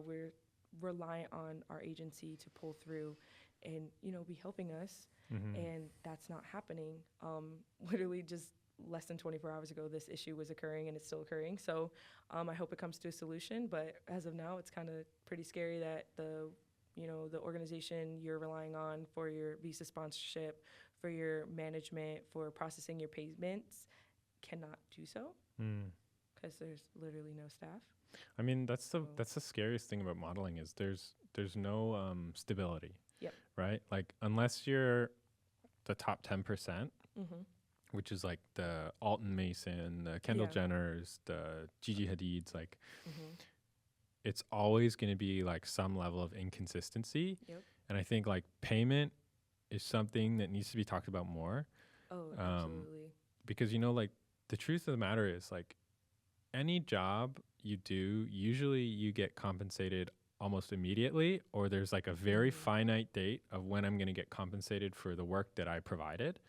we're reliant on our agency to pull through and, you know, be helping us. And that's not happening. Literally just less than 24 hours ago, this issue was occurring, and it's still occurring. So I hope it comes to a solution. But as of now, it's kind of pretty scary that the organization you're relying on for your visa sponsorship, for your management, for processing your payments, cannot do so because there's literally no staff. I mean, that's the scariest thing about modeling is there's no stability. Yep. Right? Like unless you're the top 10%, which is like the Alton Mason, the Kendall Jenners, the Gigi Hadids, like it's always going to be like some level of inconsistency. Yep. And I think like payment is something that needs to be talked about more. Oh, absolutely. Because, you know, like the truth of the matter is like any job you do, usually you get compensated almost immediately, or there's like a very finite date of when I'm going to get compensated for the work that I provided.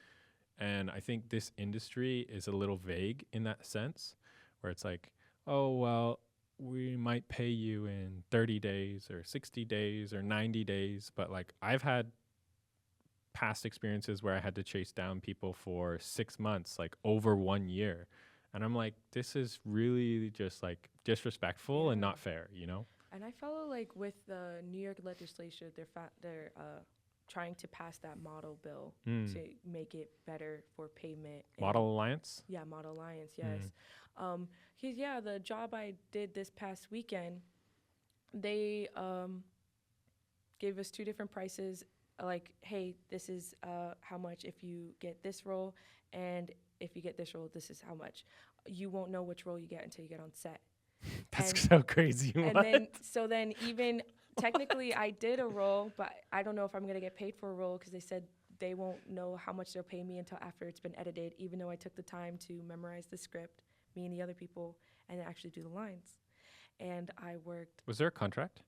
And I think this industry is a little vague in that sense, where it's like, oh, well, we might pay you in 30 days or 60 days or 90 days. But like I've had past experiences where I had to chase down people for 6 months, like over 1 year. And I'm like, this is really just like disrespectful and not fair, you know? And I follow like with the New York legislature, they're trying to pass that model bill to make it better for payment. Model Alliance? Yeah, Model Alliance, yes. The job I did this past weekend, they gave us 2 different prices. Like, hey, this is how much if you get this role, and if you get this role, this is how much. You won't know which role you get until you get on set. That's so crazy. And then even technically I did a role, but I don't know if I'm going to get paid for a role because they said they won't know how much they'll pay me until after it's been edited, even though I took the time to memorize the script, me and the other people, and actually do the lines. And I worked. Was there a contract?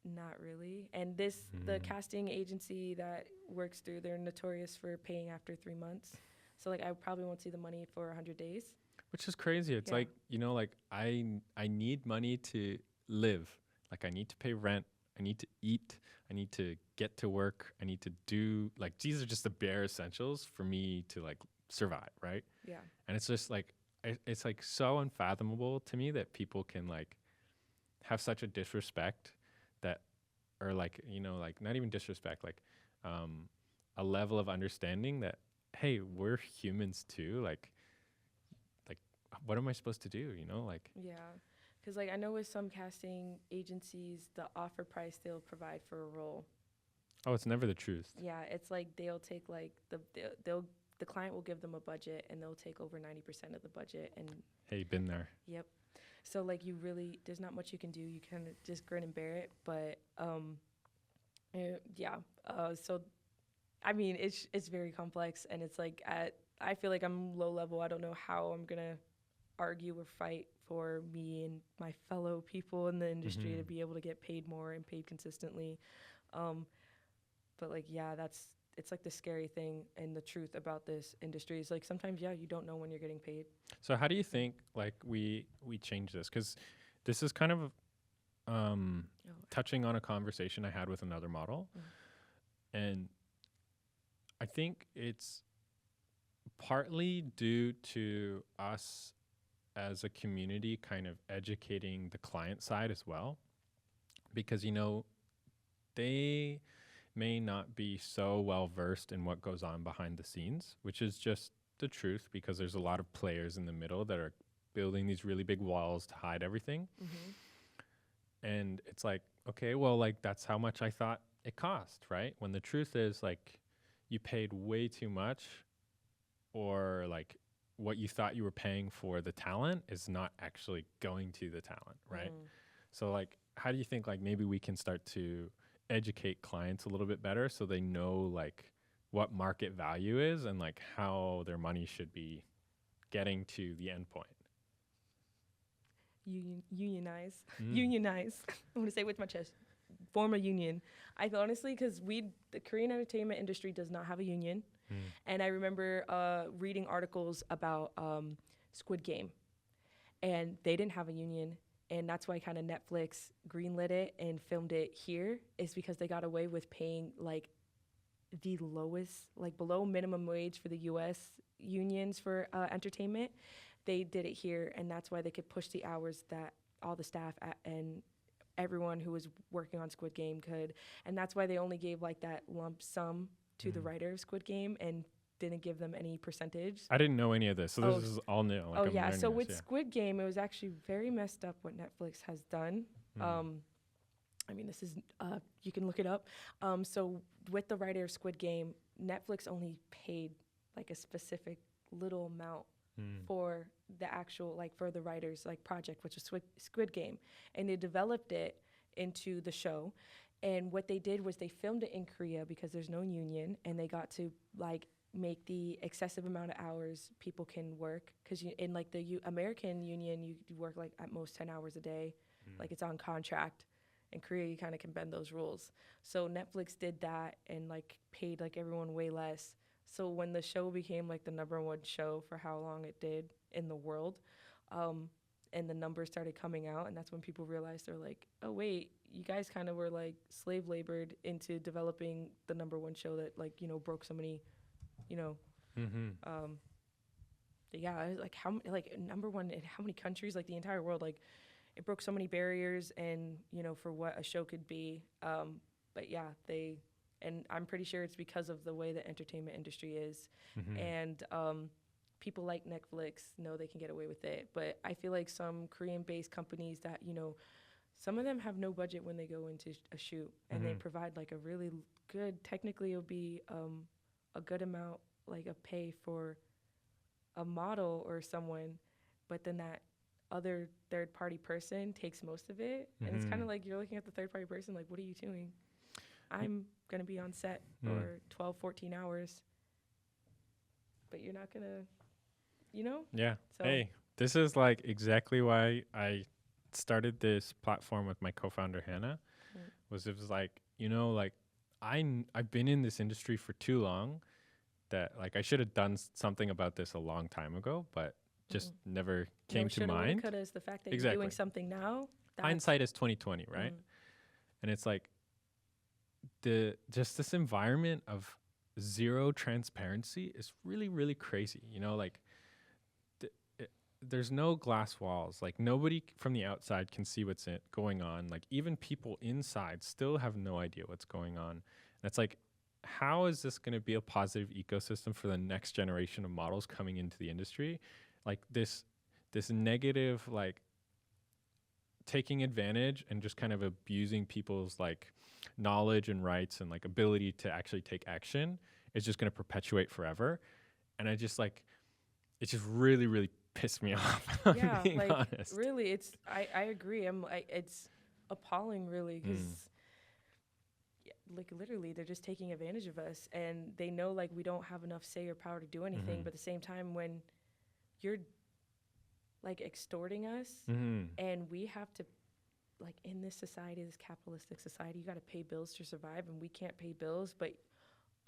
Not really. And the casting agency that works through, they're notorious for paying after 3 months. So like I probably won't see the money for 100 days. Which is crazy. It's like, you know, like I need money to live. Like I need to pay rent. I need to eat. I need to get to work. I need to do, like, these are just the bare essentials for me to like survive, right? Yeah. And it's just like, it's like so unfathomable to me that people can like have such a disrespect that, or like, you know, like not even disrespect, like a level of understanding that, hey, we're humans too. Like, what am I supposed to do? You know, like. Yeah. Because, like, I know with some casting agencies, the offer price they'll provide for a role. Oh, it's never the truth. Yeah, it's like they'll take, like, the client will give them a budget, and they'll take over 90% of the budget. And Hey, been there. yep. So, like, there's not much you can do. You kind of just grin and bear it. But, yeah. So, I mean, it's very complex, and it's like I feel like I'm low level. I don't know how I'm gonna argue or fight for me and my fellow people in the industry to be able to get paid more and paid consistently. But like, yeah, it's like the scary thing and the truth about this industry is like sometimes, yeah, you don't know when you're getting paid. So how do you think like we change this? Because this is kind of touching on a conversation I had with another model, and I think it's partly due to us as a community kind of educating the client side as well, because, you know, they may not be so well versed in what goes on behind the scenes, which is just the truth, because there's a lot of players in the middle that are building these really big walls to hide everything. And it's like, okay, well, like, that's how much I thought it cost, right? When the truth is, like, you paid way too much, or like what you thought you were paying for the talent is not actually going to the talent, right? So like, how do you think like maybe we can start to educate clients a little bit better so they know like what market value is and like how their money should be getting to the end point? Unionize. Unionize. I'm going to say it with my chest. Form a union. I honestly, because the Korean entertainment industry does not have a union. And I remember reading articles about Squid Game, and they didn't have a union. And that's why kind of Netflix greenlit it and filmed it here, is because they got away with paying like the lowest, like below minimum wage for the US unions for entertainment. They did it here, and that's why they could push the hours that all the staff and everyone who was working on Squid Game could. And that's why they only gave like that lump sum to the writer of Squid Game and didn't give them any percentage. I didn't know any of this, so this is all new. Like, yeah. So with Squid Game, it was actually very messed up what Netflix has done. I mean, this is you can look it up. So with the writer of Squid Game, Netflix only paid like a specific little amount for the actual, like, for the writer's like project, which was Squid Game, and they developed it into the show. And what they did was they filmed it in Korea because there's no union, and they got to like make the excessive amount of hours people can work, because in like the American union you work like at most 10 hours a day, like it's on contract. In Korea you kind of can bend those rules. So Netflix did that and like paid like everyone way less. So when the show became like the #1 show for how long it did in the world, and the numbers started coming out, and that's when people realized, they're like, oh wait, you guys kind of were like slave labored into developing the #1 show that, like, you know, broke so many, you know, yeah, like how, like #1 in how many countries, like the entire world, like it broke so many barriers, and, you know, for what a show could be. But yeah, and I'm pretty sure it's because of the way the entertainment industry is. And people like Netflix know they can get away with it. But I feel like some Korean-based companies that, you know, some of them have no budget when they go into a shoot, and they provide like a really good, technically it'll be a good amount like of pay for a model or someone, but then that other third-party person takes most of it. And it's kind of like you're looking at the third-party person like, what are you doing? I'm going to be on set for 12, 14 hours, but you're not going to, you know? Yeah. So. Hey, this is like exactly why I started this platform with my co-founder, Hannah, was it was like, you know, like I've been in this industry for too long that like I should have done something about this a long time ago, but just never came to mind. Is the fact that you're doing something now. Hindsight is 2020, right? And it's like just this environment of zero transparency is really, really crazy. You know, like there's no glass walls. Like nobody from the outside can see what's going on. Like even people inside still have no idea what's going on. And it's like how is this going to be a positive ecosystem for the next generation of models coming into the industry? Like this negative, like taking advantage and just kind of abusing people's like knowledge and rights and like ability to actually take action is just going to perpetuate forever. And I just like, it just really, really pissed me off. Yeah, being like honest. really, I agree. It's appalling, really, because like literally they're just taking advantage of us, and they know like we don't have enough say or power to do anything. But at the same time, when you're like extorting us, and we have to, like, in this society, this capitalistic society, you got to pay bills to survive, and we can't pay bills, but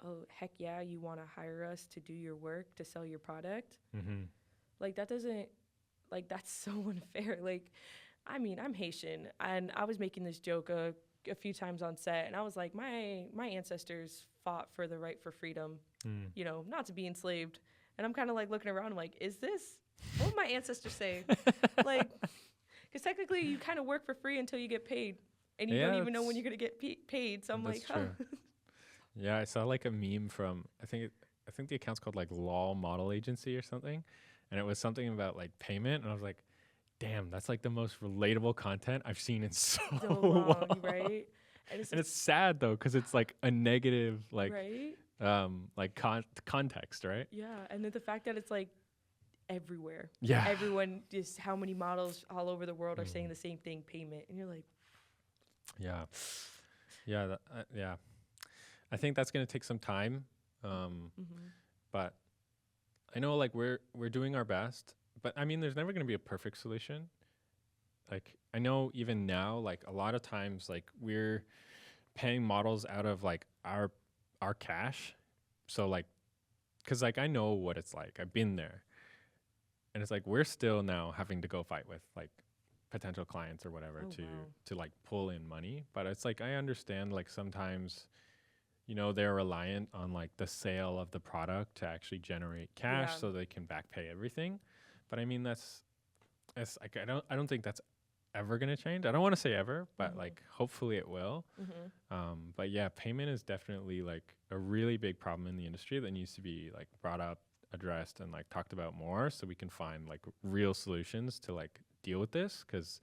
oh heck yeah, you want to hire us to do your work, to sell your product. Like that doesn't, like that's so unfair. Like, I mean, I'm Haitian, and I was making this joke a few times on set, and I was like, my ancestors fought for the right for freedom, you know, not to be enslaved. And I'm kind of like looking around, I'm like, is this what would my ancestors say? Like, because technically you kind of work for free until you get paid, and you don't even know when you're gonna get paid. So I'm like, huh. Yeah, I saw like a meme from I think the account's called like Law Model Agency or something, and it was something about like payment, and I was like, damn, that's like the most relatable content I've seen in so long, right? And it's sad though, because it's like a negative like right? context, right? Yeah, and then the fact that it's like everywhere. Yeah, everyone, just how many models all over the world are saying the same thing, payment, and you're like, yeah, yeah. I think that's gonna take some time, but I know like we're doing our best. But I mean, there's never gonna be a perfect solution. Like I know even now, like a lot of times, like we're paying models out of like our cash. So like, cause like I know what it's like. I've been there, and it's like we're still now having to go fight with like potential clients or whatever to like pull in money. But it's like I understand like sometimes, you know, they're reliant on like the sale of the product to actually generate cash so they can back pay everything. But I mean that's like I don't think that's ever gonna change. I don't want to say ever, but like hopefully it will. But yeah, payment is definitely like a really big problem in the industry that needs to be like brought up, addressed, and like talked about more so we can find like real solutions to like deal with this. Because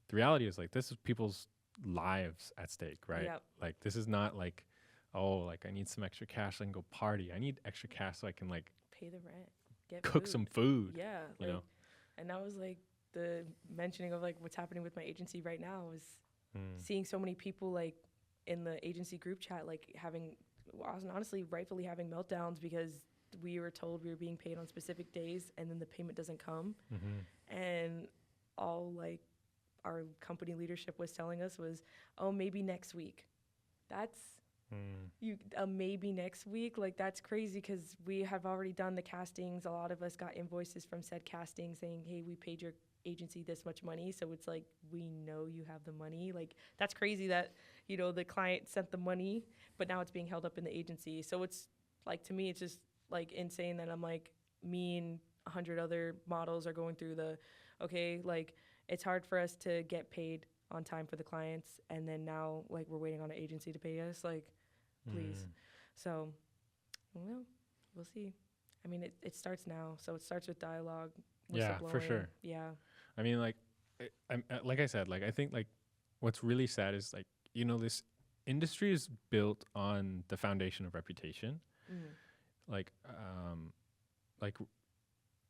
the reality is like this is people's lives at stake, right? Like this is not like, oh, like I need some extra cash so I can go party. I need extra cash so I can like pay the rent, get cook some food. Yeah, you know. And that was like the mentioning of like what's happening with my agency right now is seeing so many people like in the agency group chat like having, honestly, rightfully having meltdowns because we were told we were being paid on specific days and then the payment doesn't come. And all like our company leadership was telling us was, oh, maybe next week. That's maybe next week. Like that's crazy because we have already done the castings. A lot of us got invoices from said casting saying, hey, we paid your agency this much money. So it's like, we know you have the money. Like that's crazy that, you know, the client sent the money, but now it's being held up in the agency. So it's like, to me, it's just like insane that I'm like, me and 100 other models are going through okay, like it's hard for us to get paid on time for the clients. And then now like we're waiting on an agency to pay us. Like, please. So, well, we'll see. I mean, it starts now. So it starts with dialogue. Yeah, for sure. Yeah. I mean, like, like I said, like, I think, like, what's really sad is, like, you know, this industry is built on the foundation of reputation. Like,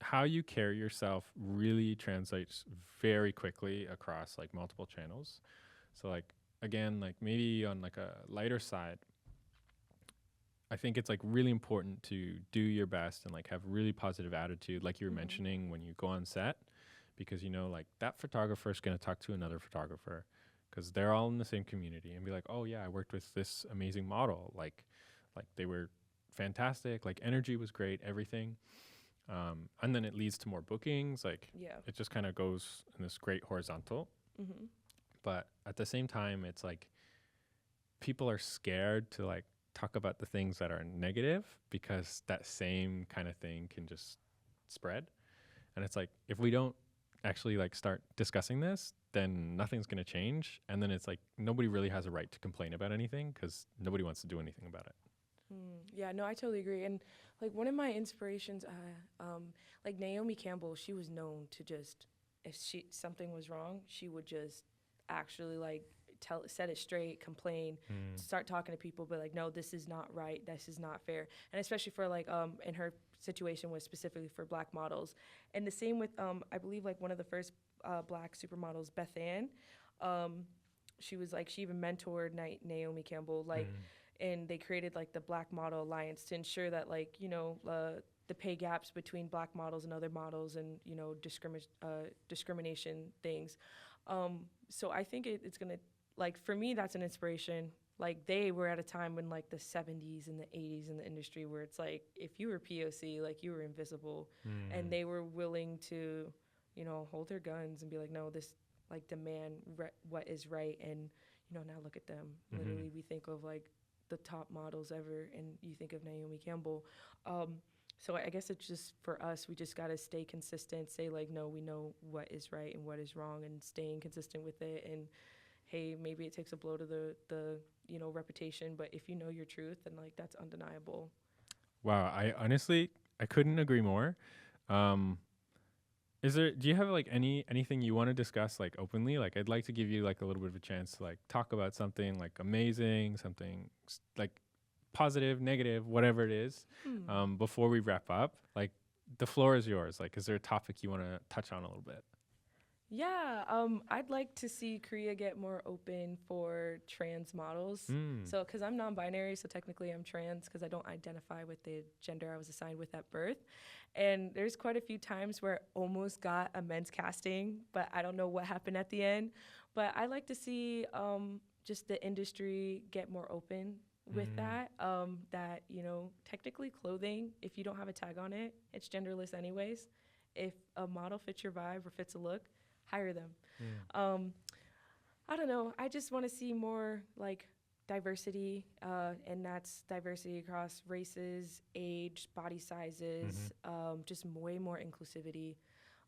how you carry yourself really translates very quickly across, like, multiple channels. So, like, again, like, maybe on, like, a lighter side, I think it's like really important to do your best and like have really positive attitude, like you were mentioning when you go on set, because you know like that photographer is going to talk to another photographer because they're all in the same community and be like, oh yeah, I worked with this amazing model, like they were fantastic, like energy was great, everything, and then it leads to more bookings. Like it just kind of goes in this great horizontal. But at the same time, it's like people are scared to like talk about the things that are negative because that same kind of thing can just spread. And it's like, if we don't actually like start discussing this, then nothing's going to change. And then it's like, nobody really has a right to complain about anything because nobody wants to do anything about it. Yeah, no, I totally agree. And like one of my inspirations, like Naomi Campbell, she was known to just, if she something was wrong, she would just actually like set it straight, complain, start talking to people, but like, no, this is not right, this is not fair, and especially for like in her situation was specifically for black models, and the same with I believe like one of the first black supermodels, Beth Ann. She was like she even mentored Naomi Campbell like and they created like the Black Model Alliance to ensure that like the pay gaps between black models and other models and discrimination things. So I think it's gonna like for me that's an inspiration. Like they were at a time when like the 70s and the 80s in the industry where it's like if you were POC like you were invisible, and they were willing to hold their guns and be like no this like demand what is right, and now look at them. Literally we think of like the top models ever and you think of Naomi Campbell. So I guess it's just for us we just got to stay consistent, say like no we know what is right and what is wrong and staying consistent with it, and hey maybe it takes a blow to the reputation, but if you know your truth then like that's undeniable. Wow, I couldn't agree more. Do you have like anything you want to discuss like openly? Like I'd like to give you like a little bit of a chance to like talk about something like amazing, something like positive, negative, whatever it is, before we wrap up. Like the floor is yours. Like, is there a topic you want to touch on a little bit? Yeah, I'd like to see Korea get more open for trans models. So, because I'm non-binary, so technically I'm trans because I don't identify with the gender I was assigned with at birth. And there's quite a few times where I almost got a men's casting, but I don't know what happened at the end. But I like to see just the industry get more open with that. That, technically clothing, if you don't have a tag on it, it's genderless anyways. If a model fits your vibe or fits a look, hire them. I don't know. I just want to see more like diversity, and that's diversity across races, age, body sizes, just way more inclusivity,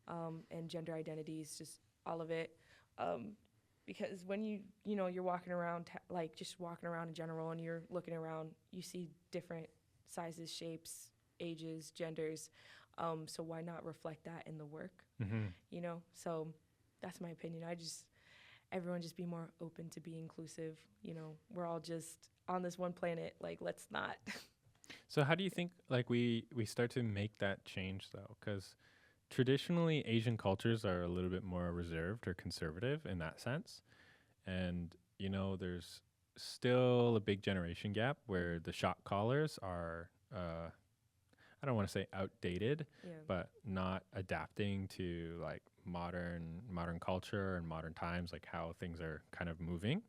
and gender identities, just all of it. Because when you're walking around, like just walking around in general, and you're looking around, you see different sizes, shapes, ages, genders. So why not reflect that in the work? So that's my opinion. Everyone just be more open to be inclusive. We're all just on this one planet. Like, let's not. So how do you think like we start to make that change though? Because traditionally Asian cultures are a little bit more reserved or conservative in that sense. And, there's still a big generation gap where the shot callers are, I don't want to say outdated, but not adapting to like modern culture and modern times, like how things are kind of moving.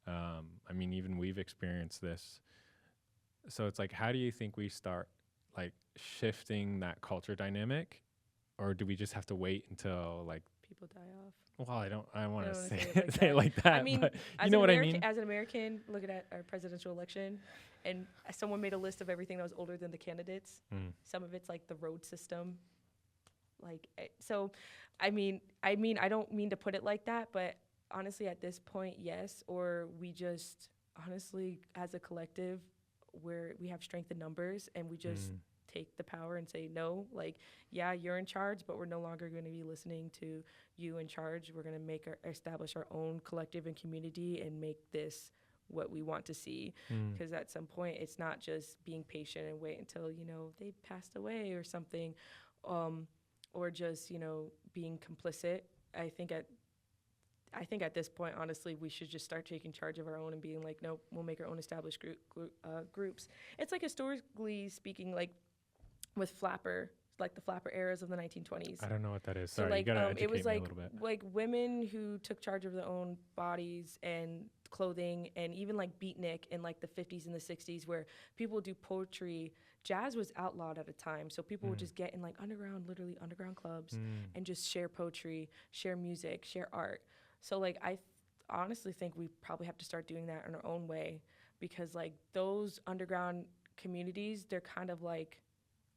I mean, even we've experienced this. So it's like, how do you think we start like shifting that culture dynamic, or do we just have to wait until like people die off? Well, I don't want to say say it like that. I mean, but you know what I mean? As an American, looking at our presidential election, and someone made a list of everything that was older than the candidates. Some of it's like the road system. Like, so, I mean, I don't mean to put it like that, but honestly, at this point, yes. Or we just, honestly, as a collective, where we have strength in numbers, and we just take the power and say no. Like, yeah, you're in charge, but we're no longer going to be listening to you in charge. We're going to establish our own collective and community and make this what we want to see. Because at some point, it's not just being patient and wait until they passed away or something, or just being complicit. I think at this point, honestly, we should just start taking charge of our own and being like, nope, we'll make our own established groups. It's like historically speaking, like with flapper, like the flapper eras of the 1920s. I don't know what that is. Sorry, so like, you gotta educate it was me like a little bit. like women who took charge of their own bodies and clothing, and even like beatnik in like the 50s and the 60s, where people do poetry. Jazz was outlawed at a time, so people would just get in like literally underground clubs and just share poetry, share music, share art. So like I honestly think we probably have to start doing that in our own way, because like those underground communities, they're kind of like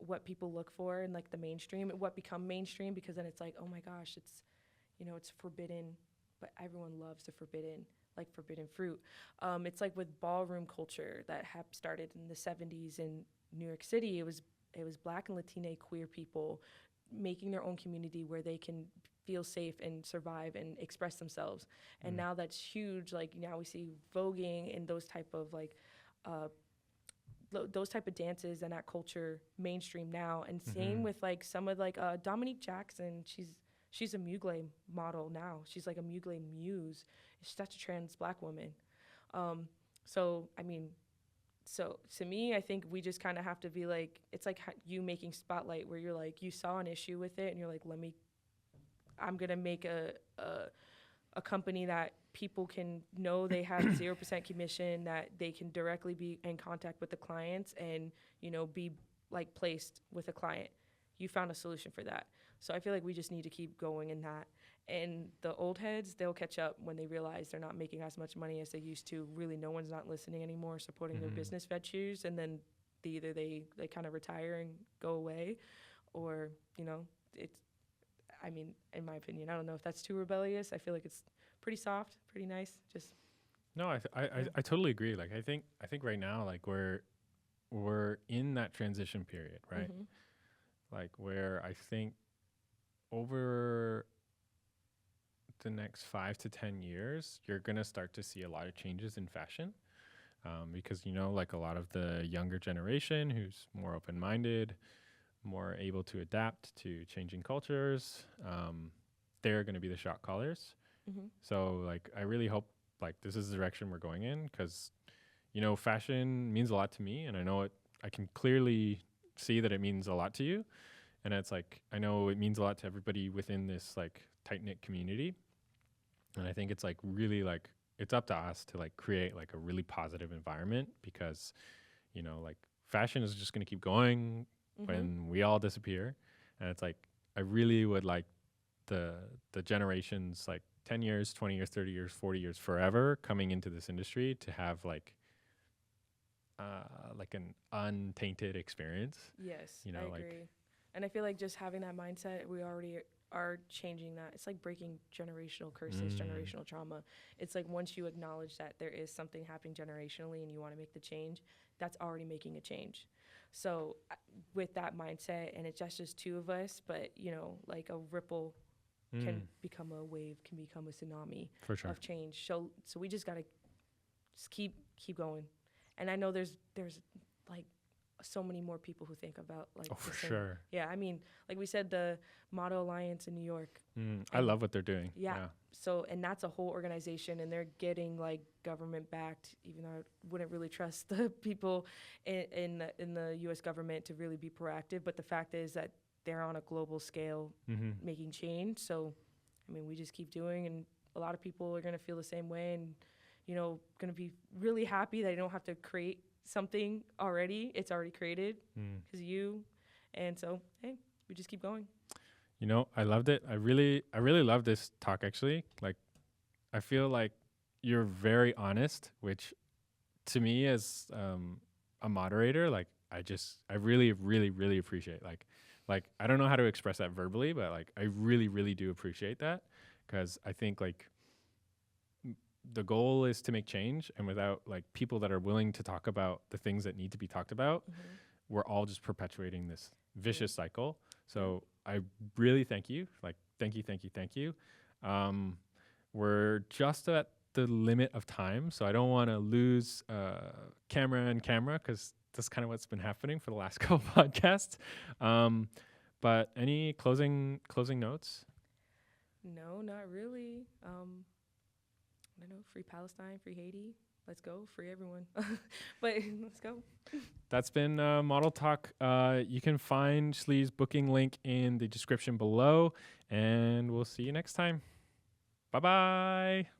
what people look for in like the mainstream, what become mainstream, because then it's like, oh my gosh, it's it's forbidden, but everyone loves the forbidden. like forbidden fruit. It's like with ballroom culture that started in the 70s in New York City. It was Black and Latina queer people making their own community where they can feel safe and survive and express themselves. And now that's huge. Like now we see voguing and those type of like those type of dances and that culture mainstream now. And same with like some of like Dominique Jackson. She's a Mugler model now. She's like a Mugler muse. She's such a trans Black woman. So to me, I think we just kind of have to be like, it's like you making Spotlite, where you're like, you saw an issue with it and you're like, I'm going to make a company that people can know they have 0% commission, that they can directly be in contact with the clients and, you know, be like placed with a client. You found a solution for that. So I feel like we just need to keep going in that. And the old heads, they'll catch up when they realize they're not making as much money as they used to. Really, no one's not listening anymore, supporting their business ventures. And then either they kind of retire and go away, or, you know, I mean, in my opinion, I don't know if that's too rebellious. I feel like it's pretty soft, pretty nice. Just no, I totally agree. Like I think right now, like we're in that transition period, right? Like where I think over the next 5 to 10 years, you're gonna start to see a lot of changes in fashion, because, you know, like a lot of the younger generation who's more open-minded, more able to adapt to changing cultures, they're going to be the shot callers. So like I really hope like this is the direction we're going in, because, you know, fashion means a lot to me, and I know I can clearly see that it means a lot to you, and it's like I know it means a lot to everybody within this like tight-knit community. And I think it's like really like it's up to us to like create like a really positive environment, because, you know, like fashion is just going to keep going when we all disappear. And it's like I really would like the generations like 10 years, 20 years, 30 years, 40 years, forever coming into this industry to have like an untainted experience. Yes, you know, I agree. And I feel like just having that mindset, we already are changing that. It's like breaking generational curses, generational trauma. It's like once you acknowledge that there is something happening generationally and you want to make the change, that's already making a change. So with that mindset, and it's just two of us, but, you know, like a ripple can become a wave, can become a tsunami of change. So we just got to just keep going. And I know there's like so many more people who think about like for sure. Yeah, I mean, like we said, the Model Alliance in New York. I love what they're doing. Yeah. So, and that's a whole organization, and they're getting like government backed, even though I wouldn't really trust the people in the U.S. government to really be proactive. But the fact is that they're on a global scale making change. So, I mean, we just keep doing, and a lot of people are going to feel the same way, and, you know, going to be really happy that they don't have to create something already. It's already created because you. And so, hey, we just keep going. You know, I loved it. I really love this talk, actually. Like, I feel like you're very honest, which to me as a moderator, like, I really, really, really appreciate. Like, I don't know how to express that verbally, but like, I really, really do appreciate that, because I think like the goal is to make change, and without like people that are willing to talk about the things that need to be talked about, we're all just perpetuating this vicious cycle. So I really thank you. Like, thank you. We're just at the limit of time, so I don't want to lose camera, because that's kind of what's been happening for the last couple podcasts. But any closing notes? No, not really. I don't know, free Palestine, free Haiti. Let's go, free everyone. But let's go. That's been Model Talk. You can find Shlee's booking link in the description below, and we'll see you next time. Bye-bye.